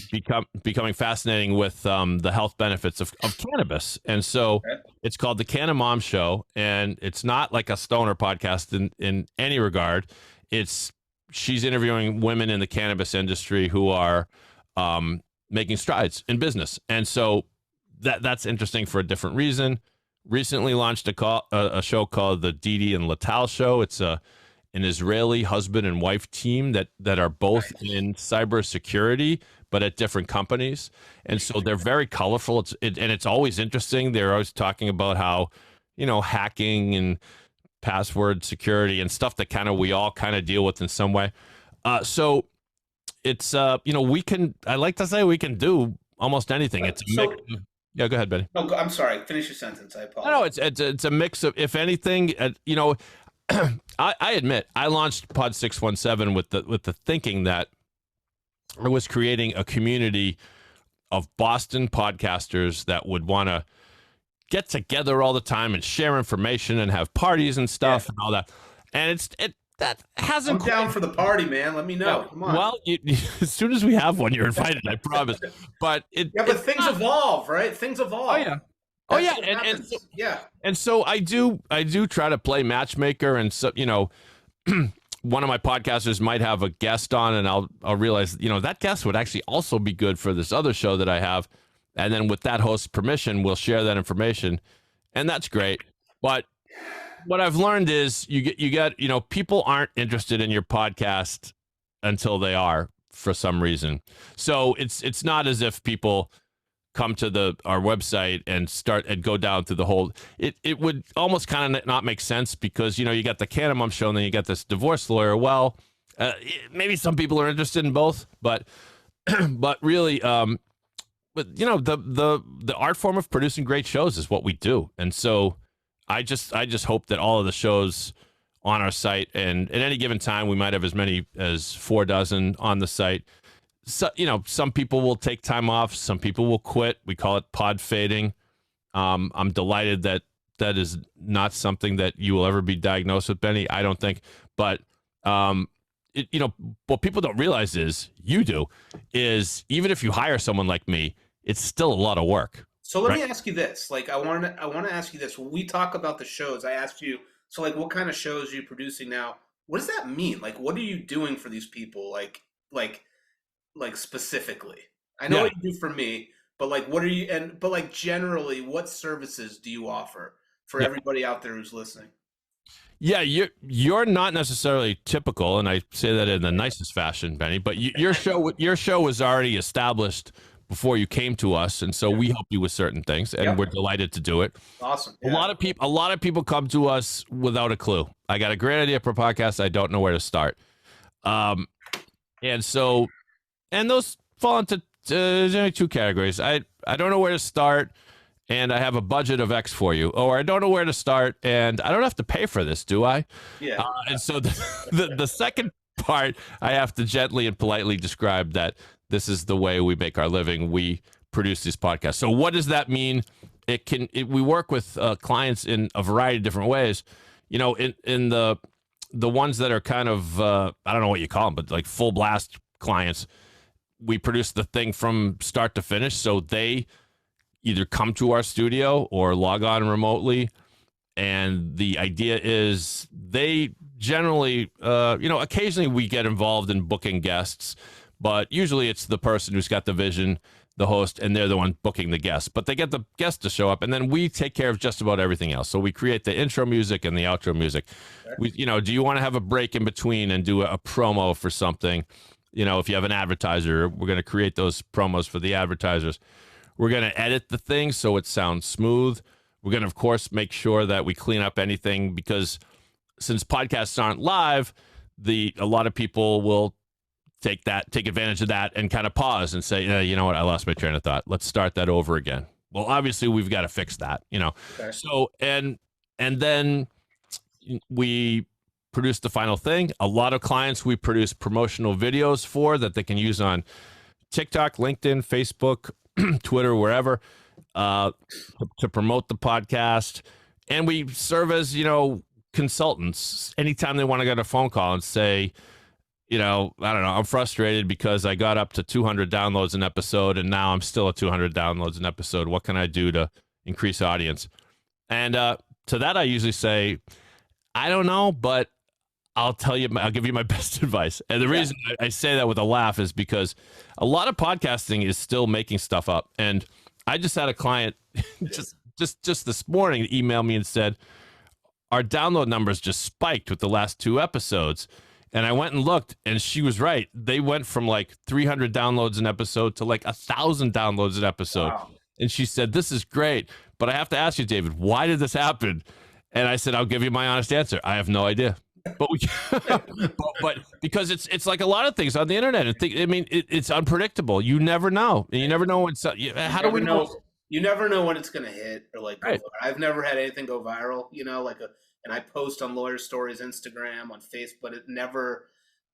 becoming fascinating with the health benefits of cannabis. And so it's called the Canna Mom Show. And it's not like a stoner podcast in any regard. She's interviewing women in the cannabis industry who are making strides in business. And so that's interesting for a different reason. Recently launched a show called the Didi and Latal Show. It's an Israeli husband and wife team that are both in cybersecurity, but at different companies. And so they're very colorful. It's always interesting. They're always talking about how, you know, hacking and password security and stuff that we all deal with in some way. So it's, you know, I like to say we can do almost anything. It's a mix. Yeah, go ahead, Betty. No, I'm sorry. Finish your sentence. I apologize. No, it's a mix of, if anything, you know, I admit I launched POD617 with the thinking that I was creating a community of Boston podcasters that would want to get together all the time and share information and have parties and stuff and all that. And that hasn't. I'm down for the party, man. Let me know. Yeah, Come on. well, as soon as we have one, you're invited. I promise. But things evolve, right? Things evolve. Oh yeah. That's yeah, and so, yeah. And so I do try to play matchmaker, and so one of my podcasters might have a guest on, and I'll realize that guest would actually also be good for this other show that I have, and then with that host's permission, we'll share that information, and that's great. But what I've learned is you get people aren't interested in your podcast until they are for some reason. So it's not as if people come to our website and start and go down through the whole. It would almost kind of not make sense because you got the Canamum show and then you got this divorce lawyer. Well, maybe some people are interested in both, but really, but the art form of producing great shows is what we do, and so I just hope that all of the shows on our site, and at any given time we might have as many as 4 dozen on the site. So, some people will take time off. Some people will quit. We call it pod fading. I'm delighted that is not something that you will ever be diagnosed with, Benny. I don't think. But, what people don't realize is even if you hire someone like me, it's still a lot of work. So let me ask you this. Like, I want to ask you this. When we talk about the shows, I asked you, so like, what kind of shows are you producing now? What does that mean? Like, what are you doing for these people? Like specifically, I know what you do for me, but like, what are you, but like generally, what services do you offer for everybody out there who's listening? Yeah, you're not necessarily typical, and I say that in the nicest fashion, Benny, but your show was already established before you came to us, and so we help you with certain things, and we're delighted to do it. Awesome. Yeah. A lot of people come to us without a clue. I got a great idea for a podcast. I don't know where to start. And those fall into 2 categories. I don't know where to start, and I have a budget of X for you. Or I don't know where to start, and I don't have to pay for this, do I? Yeah. And so the second part, I have to gently and politely describe that this is the way we make our living. We produce these podcasts. So what does that mean? We work with clients in a variety of different ways. In the ones that are kind of, I don't know what you call them, but like full blast clients, we produce the thing from start to finish. So they either come to our studio or log on remotely. And the idea is they generally, occasionally we get involved in booking guests, but usually it's the person who's got the vision, the host, and they're the one booking the guests. But they get the guest to show up, and then we take care of just about everything else. So we create the intro music and the outro music. Okay. Do you want to have a break in between and do a promo for something? If you have an advertiser, we're going to create those promos for the advertisers. We're going to edit the thing so it sounds smooth. We're going to, of course, make sure that we clean up anything because since podcasts aren't live, a lot of people will take advantage of that and kind of pause and say, you know what, I lost my train of thought. Let's start that over again. Well, obviously, we've got to fix that, Okay. So, and then we produce the final thing. A lot of clients we produce promotional videos for that they can use on TikTok, LinkedIn, Facebook, Twitter, wherever, to promote the podcast. And we serve as, consultants. Anytime they want to get a phone call and say, I don't know, I'm frustrated because I got up to 200 downloads an episode and now I'm still at 200 downloads an episode. What can I do to increase audience? And to that, I usually say, I don't know, but I'll give you my best advice. And the reason I say that with a laugh is because a lot of podcasting is still making stuff up. And I just had a client just this morning email me and said, our download numbers just spiked with the last 2 episodes. And I went and looked, and she was right. They went from like 300 downloads an episode to like 1,000 downloads an episode. Wow. And she said, this is great, but I have to ask you, David, why did this happen? And I said, I'll give you my honest answer. I have no idea. But but because it's like a lot of things on the internet. It's unpredictable. You never know. You never know what's. How do we know? You never know when it's going to hit or like. Right. I've never had anything go viral. And I post on Lawyer Stories Instagram, on Facebook, but it never,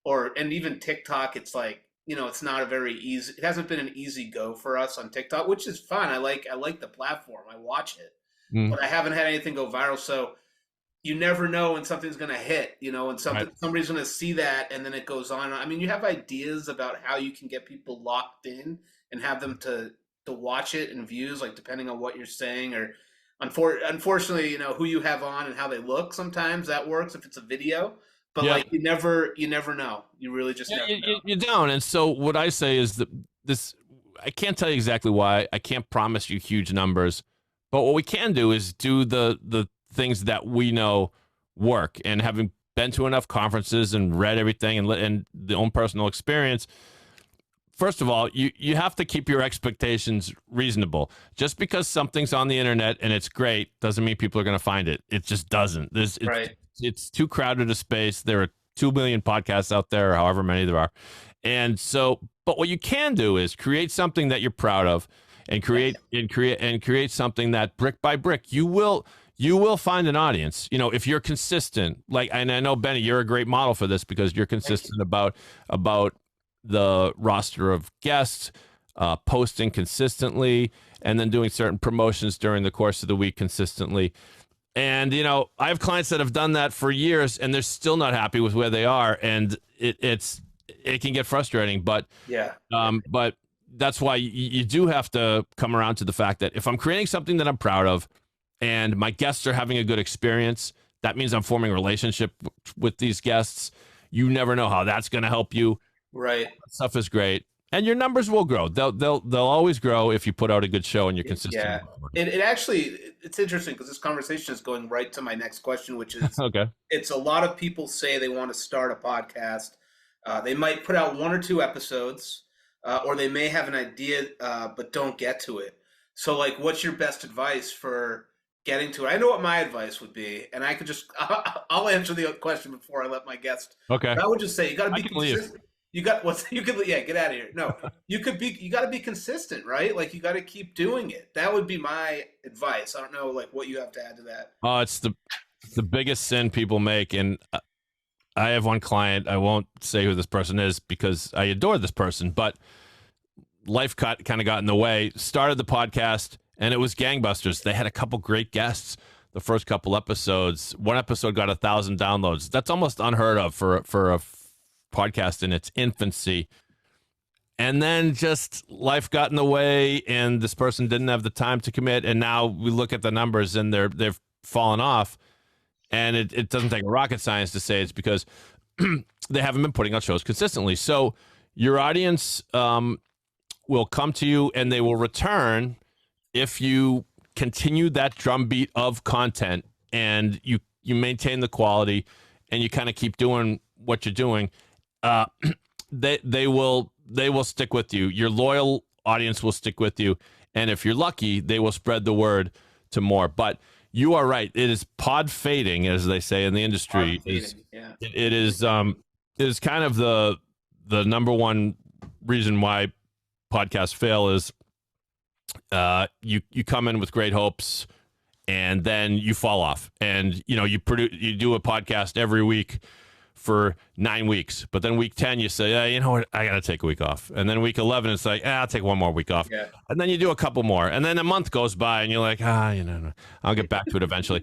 and even TikTok. It's like it's not a very easy. It hasn't been an easy go for us on TikTok, which is fine. I like the platform. I watch it, but I haven't had anything go viral. So. you never know when something's going to hit, you know, and somebody's going to see that, and then it goes on. I mean, you have ideas about how you can get people locked in and have them to watch it and views, like depending on what you're saying, or unfortunately, you know, who you have on and how they look. Sometimes that works if it's a video, but like you never know. You really just never know. You don't. And so what I say is that I can't tell you exactly why. I can't promise you huge numbers, but what we can do is do the things that we know work. And having been to enough conferences and read everything and the own personal experience, first of all, you have to keep your expectations reasonable. Just because something's on the internet and it's great doesn't mean people are going to find it. It just doesn't. It's too crowded a space. There are 2 million podcasts out there, or however many there are. And so, but what you can do is create something that you're proud of, and create something that brick by brick you will find an audience. You know, if you're consistent, like, and I know, Benny, you're a great model for this because you're consistent about the roster of guests, posting consistently, and then doing certain promotions during the course of the week consistently. And, you know, I have clients that have done that for years and they're still not happy with where they are. And it can get frustrating, but that's why you do have to come around to the fact that if I'm creating something that I'm proud of and my guests are having a good experience, that means I'm forming a relationship with these guests. You never know how that's going to help you. Right. That stuff is great. And your numbers will grow. They'll always grow if you put out a good show and you're consistent. Yeah. It's interesting because this conversation is going right to my next question, which is, okay. It's a lot of people say they want to start a podcast. They might put out 1 or 2 episodes, or they may have an idea, but don't get to it. So like, what's your best advice for getting to it? I know what my advice would be, and I could I'll answer the question before I let my guest. Okay. I would just say, you got to be consistent. Get out of here. No, you got to be consistent, right? Like, you got to keep doing it. That would be my advice. I don't know, like, what you have to add to that. Oh, it's the biggest sin people make. And I have one client, I won't say who this person is because I adore this person, but life kind of got in the way. Started the podcast and it was gangbusters. They had a couple great guests the first couple episodes. One episode got 1,000 downloads. That's almost unheard of for a podcast in its infancy. And then just life got in the way and this person didn't have the time to commit. And now we look at the numbers and they've fallen off. And it doesn't take rocket science to say it's because they haven't been putting out shows consistently. So your audience will come to you and they will return if you continue that drumbeat of content and you maintain the quality and you kind of keep doing what you're doing. They will stick with you. Your loyal audience will stick with you. And if you're lucky, they will spread the word to more. But you are right. It is pod fading, as they say in the industry. It is kind of the number one reason why podcasts fail is you come in with great hopes and then you fall off. And you do a podcast every week for 9 weeks, but then week 10 you say, you know what, I gotta take a week off. And then week 11 it's like, I'll take one more week off. And then you do a couple more, and then a month goes by and you're like, I'll get back to it eventually.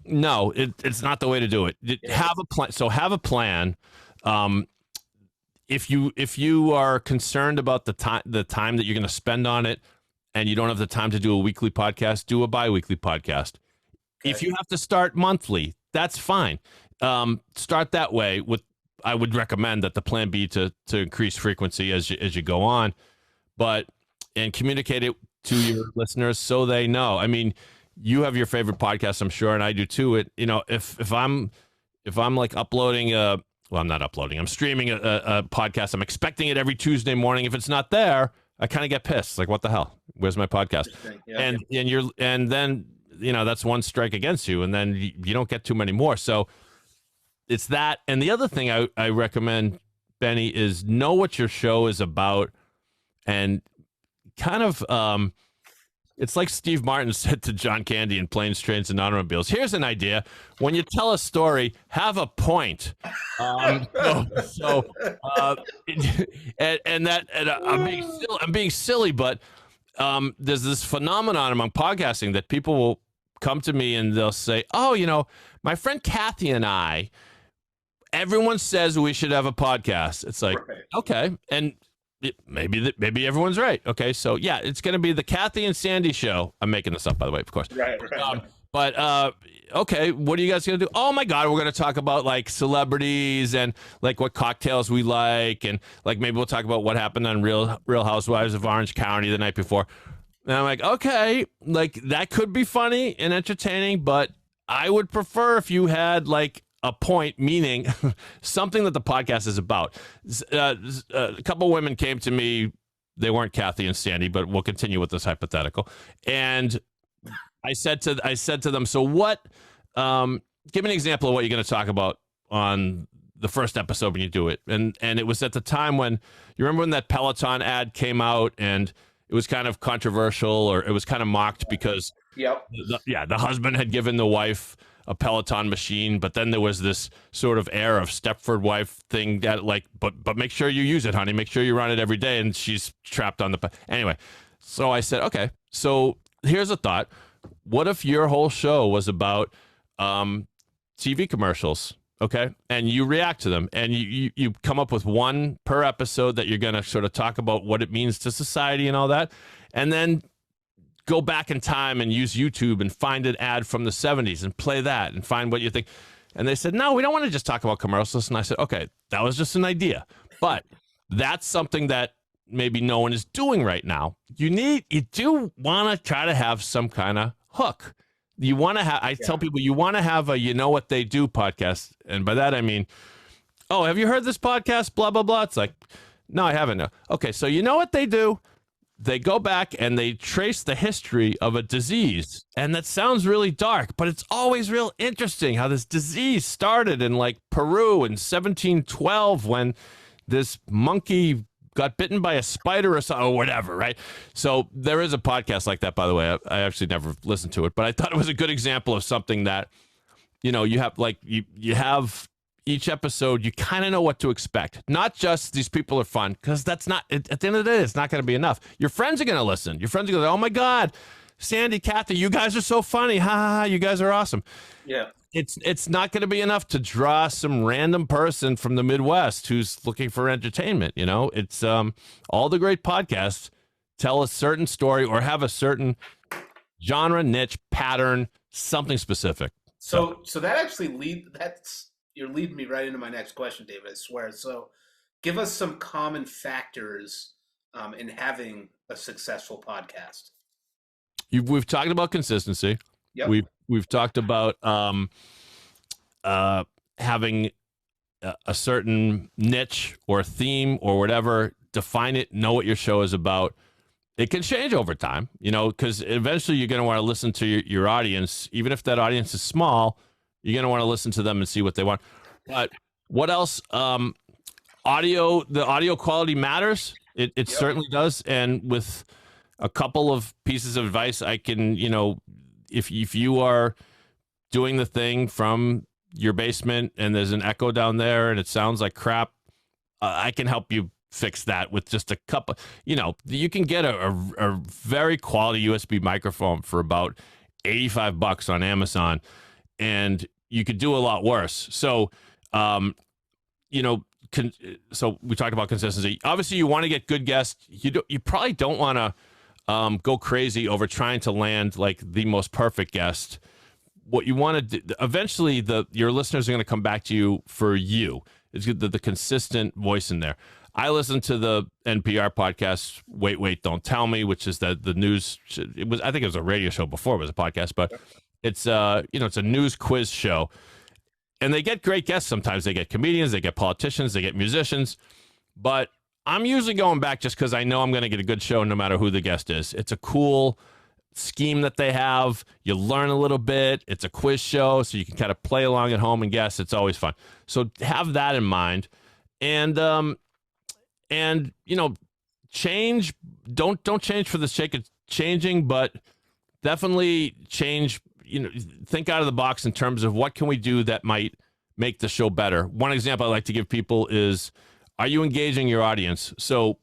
No, it's not the way to do it. Have a plan. So have a plan. If you are concerned about the time that you're going to spend on it and you don't have the time to do a weekly podcast, do a bi-weekly podcast. If you have to start monthly, that's fine. Start that way. I would recommend that the plan be to increase frequency as you go on, and communicate it to your listeners so they know. I mean, you have your favorite podcast, I'm sure, and I do too. If I'm like uploading I'm not uploading. I'm streaming a podcast. I'm expecting it every Tuesday morning. If it's not there, I kind of get pissed. Like, what the hell? Where's my podcast? And then that's one strike against you, and then you don't get too many more. So it's that. And the other thing I recommend, Benny, is know what your show is about, and kind of it's like Steve Martin said to John Candy in Planes, Trains, and Automobiles. Here's an idea. When you tell a story, have a point. I'm being silly, but there's this phenomenon among podcasting that people will come to me and they'll say, oh, my friend Kathy and everyone says we should have a podcast. It's like, right. Okay. And maybe everyone's right. Okay. So yeah, it's going to be the Kathy and Sandy show. I'm making this up, by the way, of course. Right. But okay, what are you guys going to do? Oh my God, we're going to talk about like celebrities and like what cocktails we like. And like, maybe we'll talk about what happened on Real Housewives of Orange County the night before. And I'm like, okay, like that could be funny and entertaining, but I would prefer if you had like a point, meaning something that the podcast is about. A couple women came to me. They weren't Kathy and Sandy, but we'll continue with this hypothetical. And I said to them, so what, give me an example of what you're going to talk about on the first episode when you do it. And it was at the time when, you remember when that Peloton ad came out and it was kind of controversial, or it was kind of mocked because the husband had given the wife a Peloton machine, but then there was this sort of air of Stepford wife thing that like, but make sure you use it, honey. Make sure you run it every day. And she's trapped on anyway. So I said, okay, so here's a thought. What if your whole show was about TV commercials? Okay. And you react to them and you come up with one per episode that you're going to sort of talk about what it means to society and all that. And then go back in time and use YouTube and find an ad from the 70s and play that and find what you think. And they said, no, we don't want to just talk about commercials. And I said, okay, that was just an idea. But that's something that maybe no one is doing right now. You do want to try to have some kind of hook. You want to have, I tell people, you want to have a You Know What They Do podcast. And by that, I mean, oh, have you heard this podcast? Blah, blah, blah. It's like, no, I haven't. No. Okay, so you know what they do? They go back and they trace the history of a disease. And that sounds really dark, but it's always real interesting how this disease started in like Peru in 1712 when this monkey got bitten by a spider or whatever, right? So there is a podcast like that, by the way. I actually never listened to it, but I thought it was a good example of something that, you have like, you have each episode, you kind of know what to expect. Not just these people are fun, because that's not, at the end of the day, it's not going to be enough. Your friends are going to listen. Your friends are going to go, oh my God, Sandy, Kathy, you guys are so funny. Ha ha ha, you guys are awesome. Yeah. It's not going to be enough to draw some random person from the Midwest who's looking for entertainment. It's all the great podcasts tell a certain story or have a certain genre, niche, pattern, something specific. So that actually you're leading me right into my next question, David, I swear. So give us some common factors in having a successful podcast. We've talked about consistency. Yep. We've talked about having a certain niche or theme or whatever, define it, know what your show is about. It can change over time, because eventually you're going to want to listen to your audience. Even if that audience is small, you're going to want to listen to them and see what they want. But what else? The audio quality matters. It certainly does. And with a couple of pieces of advice, I can, if you are doing the thing from your basement and there's an echo down there and it sounds like crap, I can help you fix that with just a couple. You can get a very quality USB microphone for about $85 on Amazon, and you could do a lot worse. So, so we talked about consistency. Obviously, you want to get good guests. You probably don't want to go crazy over trying to land like the most perfect guest. What you want to do, eventually your listeners are going to come back to you for you. It's the consistent voice in there. I listen to the NPR podcast, Wait, Don't Tell Me, which is the news. I think it was a radio show before it was a podcast, but it's it's a news quiz show. And they get great guests. Sometimes they get comedians, they get politicians, they get musicians, but I'm usually going back just because I know I'm going to get a good show no matter who the guest is. It's a cool scheme that they have. You learn a little bit. It's a quiz show, so you can kind of play along at home and guess. It's always fun. So have that in mind. And change. Don't change for the sake of changing, but definitely change. Think out of the box in terms of what can we do that might make the show better. One example I like to give people is, are you engaging your audience? So,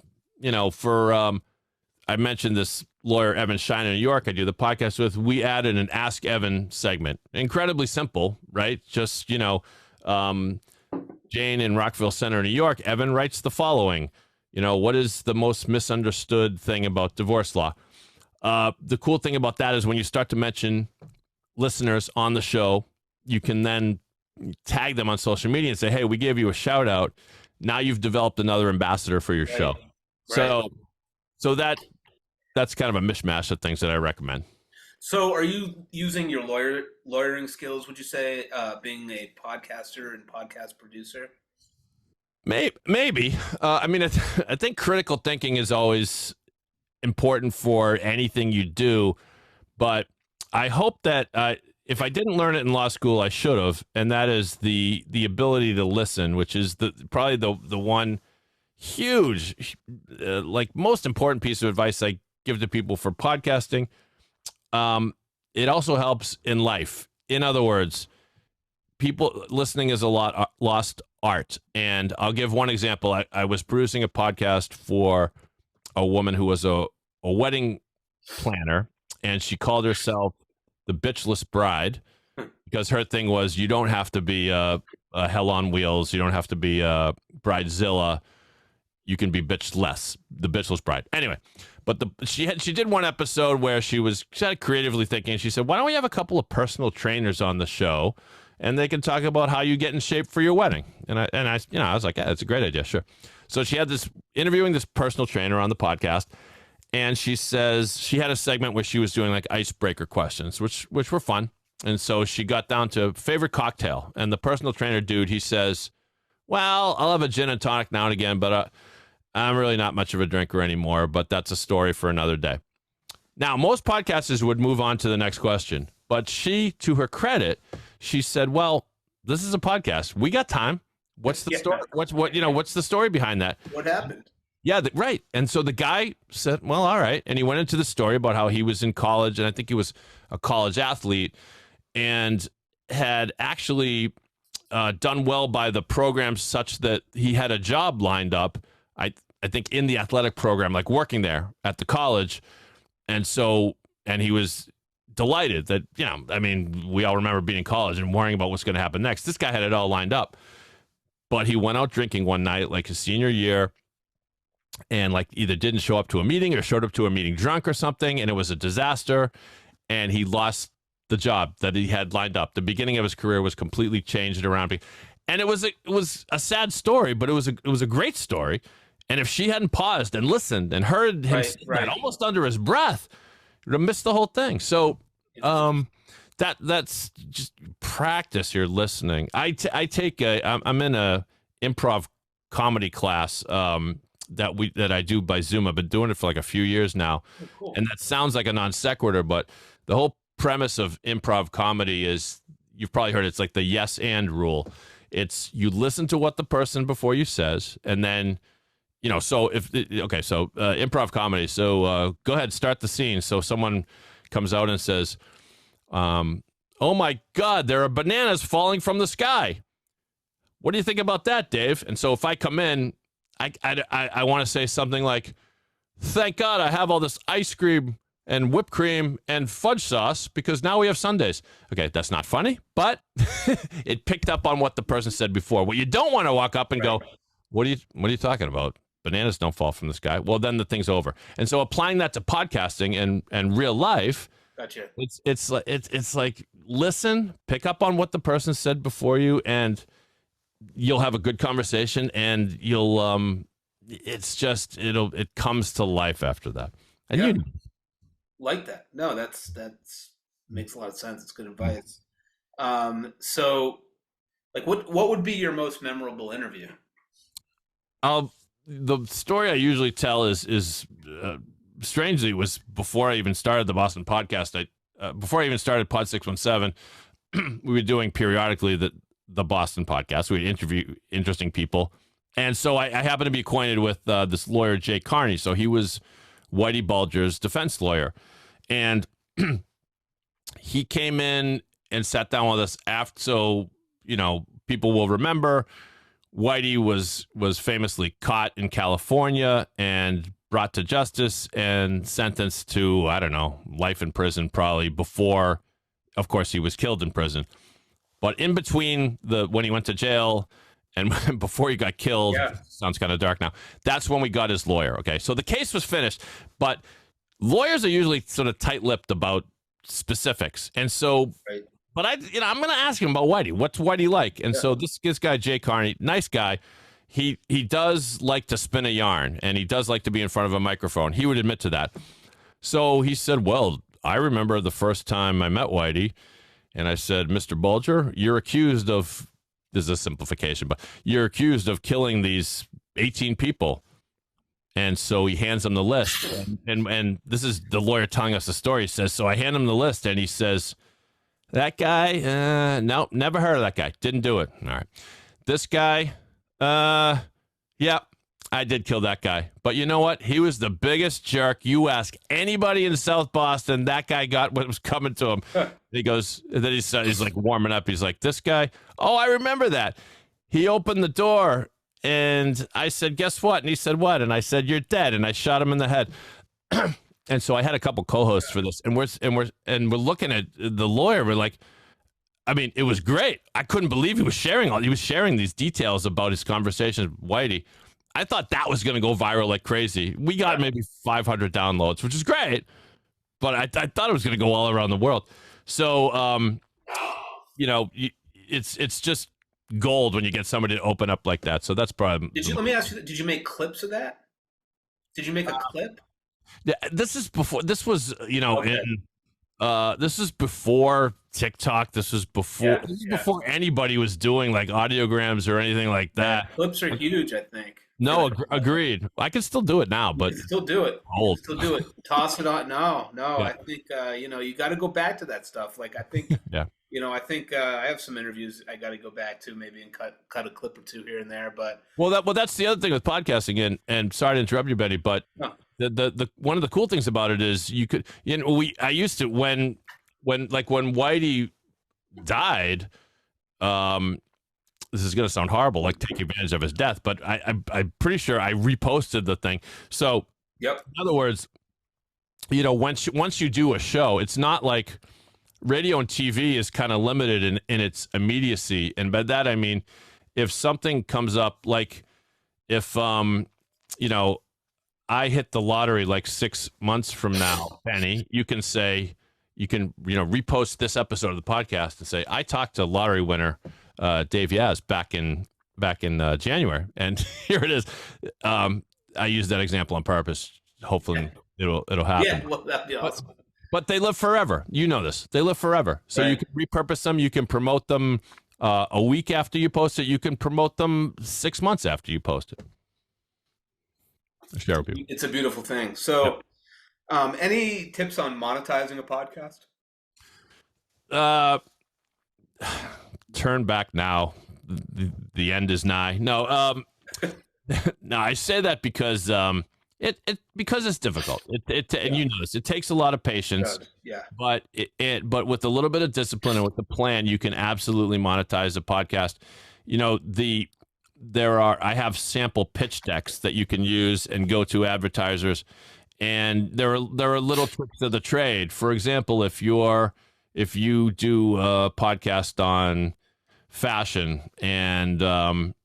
for I mentioned this lawyer, Evan Schein in New York, I do the podcast with. We added an Ask Evan segment. Incredibly simple, right? Just, Jane in Rockville Center, New York, Evan writes the following. What is the most misunderstood thing about divorce law? The cool thing about that is when you start to mention listeners on the show, you can then tag them on social media and say, hey, we gave you a shout out. Now you've developed another ambassador for your show. Right. So that's kind of a mishmash of things that I recommend. So are you using your lawyering skills, would you say, being a podcaster and podcast producer? Maybe. I think critical thinking is always important for anything you do, but I hope that if I didn't learn it in law school, I should have, and that is the ability to listen, which is probably the one huge, most important piece of advice I give to people for podcasting. It also helps in life. In other words, people listening is a lot lost art. And I'll give one example. I was producing a podcast for a woman who was a wedding planner, and she called herself the Bitchless Bride because her thing was, you don't have to be a hell on wheels. You don't have to be a bridezilla. You can be bitchless, the Bitchless Bride. Anyway, but she did one episode where she started creatively thinking. She said, why don't we have a couple of personal trainers on the show, and they can talk about how you get in shape for your wedding? And I was like, yeah, that's a great idea, sure. So she had interviewing this personal trainer on the podcast, and she says she had a segment where she was doing like icebreaker questions, which were fun. And so she got down to favorite cocktail, and the personal trainer dude, he says, well, I'll have a gin and tonic now and again, but I'm really not much of a drinker anymore, but that's a story for another day. Now, most podcasters would move on to the next question, but she, to her credit, she said, well, this is a podcast. We got time. What's the story? What's the story behind that? What happened? Yeah, right. And so the guy said, well, all right. And he went into the story about how he was in college, and I think he was a college athlete, and had actually done well by the program such that he had a job lined up, I think, in the athletic program, like working there at the college. And he was delighted that, we all remember being in college and worrying about what's going to happen next. This guy had it all lined up, but he went out drinking one night, like his senior year, and like either didn't show up to a meeting or showed up to a meeting drunk or something. And it was a disaster. And he lost the job that he had lined up. The beginning of his career was completely changed around. And it was a sad story, but it was a great story. And if she hadn't paused and listened and heard him say that almost under his breath, you'd have missed the whole thing. So that's just practice your listening. I'm in a improv comedy class that I do by Zoom. I've been doing it for like a few years now. Oh, cool. And that sounds like a non sequitur, but the whole premise of improv comedy is, you've probably heard, it's like the yes and rule. It's you listen to what the person before you says, and then improv comedy. So go ahead, start the scene. So someone comes out and says, oh my God, there are bananas falling from the sky. What do you think about that, Dave? And so if I come in, I want to say something like, thank God I have all this ice cream and whipped cream and fudge sauce because now we have sundaes. Okay, that's not funny, but it picked up on what the person said before. What you don't want to walk up and go, what are you talking about? Bananas don't fall from the sky. Well, then the thing's over. And so applying that to podcasting and real life, gotcha. It's like, listen, pick up on what the person said before you, and you'll have a good conversation, and you'll it comes to life after that. And you like that. No, that's makes a lot of sense. It's good advice. So like what would be your most memorable interview? The story I usually tell is strangely was before I even started the Boston podcast. Before I even started POD617, we were doing periodically the Boston podcast. We'd interview interesting people. And so I happened to be acquainted with this lawyer, Jay Carney. So he was Whitey Bulger's defense lawyer. And he came in and sat down with us after. So, people will remember Whitey was famously caught in California and brought to justice and sentenced to, I don't know, life in prison probably before, of course, he was killed in prison. But in between when he went to jail and before he got killed, sounds kind of dark now, that's when we got his lawyer, okay? So the case was finished, but lawyers are usually sort of tight-lipped about specifics. And so, but I'm going to ask him about Whitey. What's Whitey like? And so this guy, Jay Carney, nice guy. He does like to spin a yarn, and he does like to be in front of a microphone. He would admit to that. So he said, well, I remember the first time I met Whitey, and I said, Mr. Bulger, you're accused of, this is a simplification, but you're accused of killing these 18 people. And so he hands him the list. And this is the lawyer telling us the story. He says, so I hand him the list, and he says, that guy, no, never heard of that guy. Didn't do it. All right. This guy, yeah, I did kill that guy. But you know what? He was the biggest jerk. You ask anybody in South Boston, that guy got what was coming to him. He goes, and then he's like warming up. He's like, this guy, oh, I remember that. He opened the door, and I said, guess what? And he said, what? And I said, you're dead. And I shot him in the head. And so I had a couple co-hosts for this, and we're looking at the lawyer. We're like, I mean, it was great. I couldn't believe he was sharing these details about his conversations with Whitey. I thought that was going to go viral like crazy. We got maybe 500 downloads, which is great, but I thought it was going to go all around the world. So, it's just gold when you get somebody to open up like that. So that's probably. Let me ask you, did you make clips of that? Did you make a clip? Yeah, this is before. This was, Okay. this is before TikTok. This was before. Before anybody was doing like audiograms or anything like that. Yeah, clips are huge, I think. No, agreed. I can still do it now, but still do it. Old. Still do it. Toss it on. No. Yeah. I think you got to go back to that stuff. Like I think. Yeah. I think I have some interviews I got to go back to maybe and cut a clip or two here and there. But that's the other thing with podcasting. And sorry to interrupt you, Benny, but the one of the cool things about it is you could. I used to when Whitey died. This is going to sound horrible, like taking advantage of his death, but I'm pretty sure I reposted the thing. So, in other words, once you do a show, it's not like radio and TV is kind of limited in its immediacy. And by that, I mean, if something comes up, like if, I hit the lottery like 6 months from now, Benny, you can repost this episode of the podcast and say, I talked to lottery winner, Dave Yas back in January, and here it is. I used that example on purpose. Hopefully, it'll happen. Yeah, well, that'd be awesome. But they live forever. You know this. They live forever. So you can repurpose them. You can promote them a week after you post it. You can promote them 6 months after you post it. Share with people. It's a beautiful thing. So, any tips on monetizing a podcast? Turn back now. The end is nigh. No, no, I say that because because it's difficult. And you know this. It takes a lot of patience. Yeah. But but with a little bit of discipline and with the plan, you can absolutely monetize a podcast. I have sample pitch decks that you can use and go to advertisers, and there are little tricks of the trade. For example, if you do a podcast on fashion and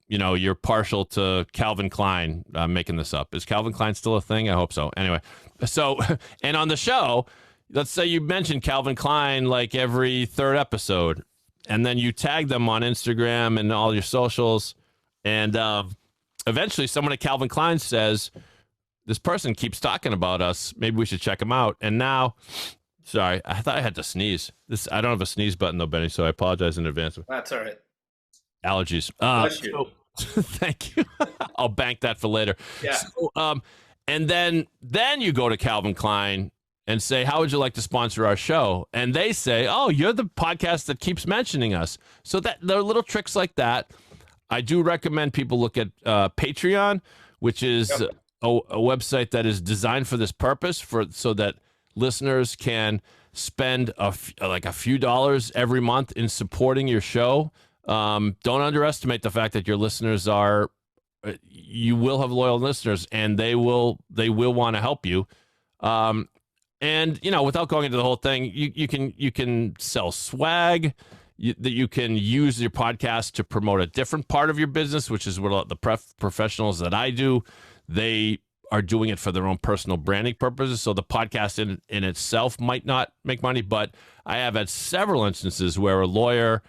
you're partial to Calvin Klein. I'm making this up. Is Calvin Klein still a thing? I hope so. Anyway, so and on the show, let's say you mention Calvin Klein like every third episode, and then you tag them on Instagram and all your socials, and eventually someone at Calvin Klein says, this person keeps talking about us. Maybe we should check them out. And now, sorry, I thought I had to sneeze. I don't have a sneeze button though, Benny, so I apologize in advance. That's all right. Allergies. Thank you. I'll bank that for later. Yeah. So, and then you go to Calvin Klein and say, how would you like to sponsor our show? And they say, oh, you're the podcast that keeps mentioning us. So that there are little tricks like that. I do recommend people look at Patreon, which is a website that is designed for this purpose, so that listeners can spend a few dollars every month in supporting your show. Don't underestimate the fact that your listeners are you will have loyal listeners, and they will want to help you. And without going into the whole thing, you can sell swag. That you can use your podcast to promote a different part of your business, which is what the professionals that I do, they are doing it for their own personal branding purposes. So the podcast in itself might not make money, but I have had several instances where a lawyer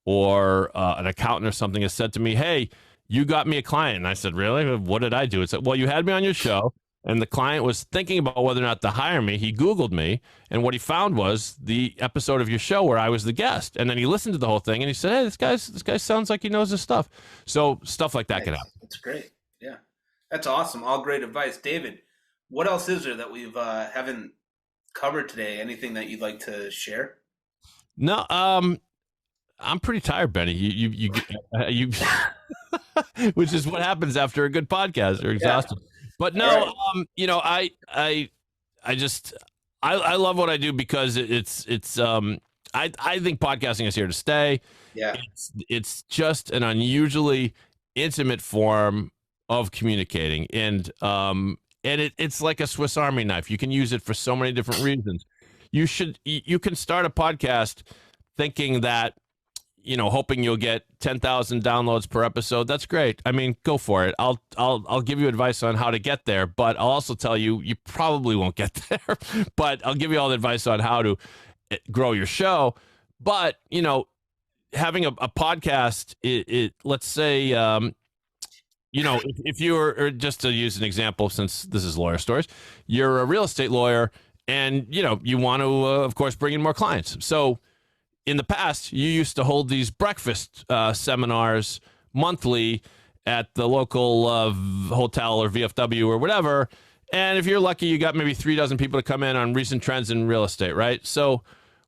or an accountant or something has said to me, "Hey, you got me a client." And I said, "Really? What did I do?" It's like, "Well, you had me on your show." And the client was thinking about whether or not to hire me. He Googled me, and what he found was the episode of your show where I was the guest. And then he listened to the whole thing, and he said, "Hey, this guy sounds like he knows his stuff." So stuff like that can happen. That's great. Yeah, that's awesome. All great advice, David. What else is there that we've haven't covered today? Anything that you'd like to share? No, I'm pretty tired, Benny. You which is what happens after a good podcast. You're exhausted. Yeah. But no, right. I love what I do because it's I think podcasting is here to stay. Yeah. It's just an unusually intimate form of communicating. And it's like a Swiss Army knife. You can use it for so many different reasons. You can start a podcast thinking that, hoping you'll get 10,000 downloads per episode. That's great. I mean, go for it. I'll give you advice on how to get there, but I'll also tell you probably won't get there. But I'll give you all the advice on how to grow your show. But having a podcast, let's say, if you're, just to use an example, since this is lawyer stories, you're a real estate lawyer, and you want to, of course, bring in more clients. So in the past, you used to hold these breakfast seminars monthly at the local hotel or VFW or whatever. And if you're lucky, you got maybe 3 dozen people to come in on recent trends in real estate, right? So,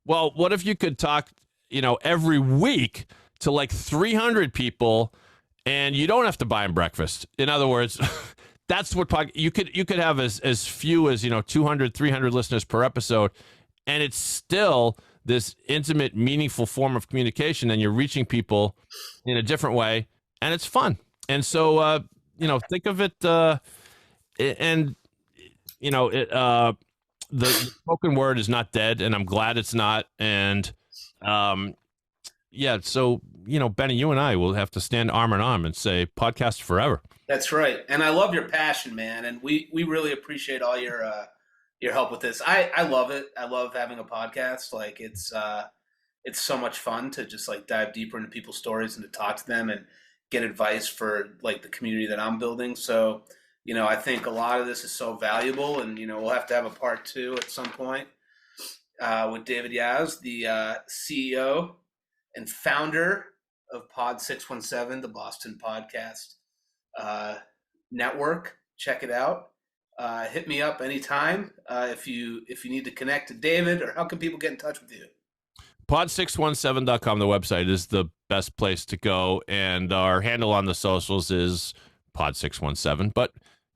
well, what if you could talk, every week to like 300 people, and you don't have to buy them breakfast? In other words, that's what you could have as few as 200, 300 listeners per episode, and it's still this intimate, meaningful form of communication, and you're reaching people in a different way, and it's fun. And so, think of it, the spoken word is not dead, and I'm glad it's not. And, so, Benny, you and I will have to stand arm in arm and say podcast forever. That's right. And I love your passion, man. And we really appreciate all your help with this. I love it. I love having a podcast. Like it's so much fun to just like dive deeper into people's stories and to talk to them and get advice for like the community that I'm building. So, I think a lot of this is so valuable, and, we'll have to have a part 2 at some point with David Yas, the CEO and founder of POD617, the Boston podcast network. Check it out. Hit me up anytime if you need to connect to David, or how can people get in touch with you? POD617.com, the website, is the best place to go, and our handle on the socials is POD617. But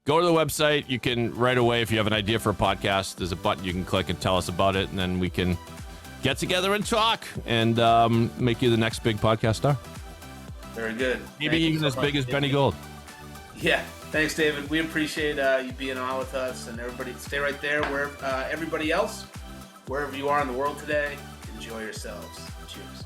go to the website. You can right away, if you have an idea for a podcast, there's a button you can click and tell us about it, and then we can get together and talk and make you the next big podcast star. Very good. Maybe even as big as Benny Gold. Yeah. Thanks, David. We appreciate you being on with us, and everybody stay right there. Where everybody else, wherever you are in the world today, enjoy yourselves. Cheers.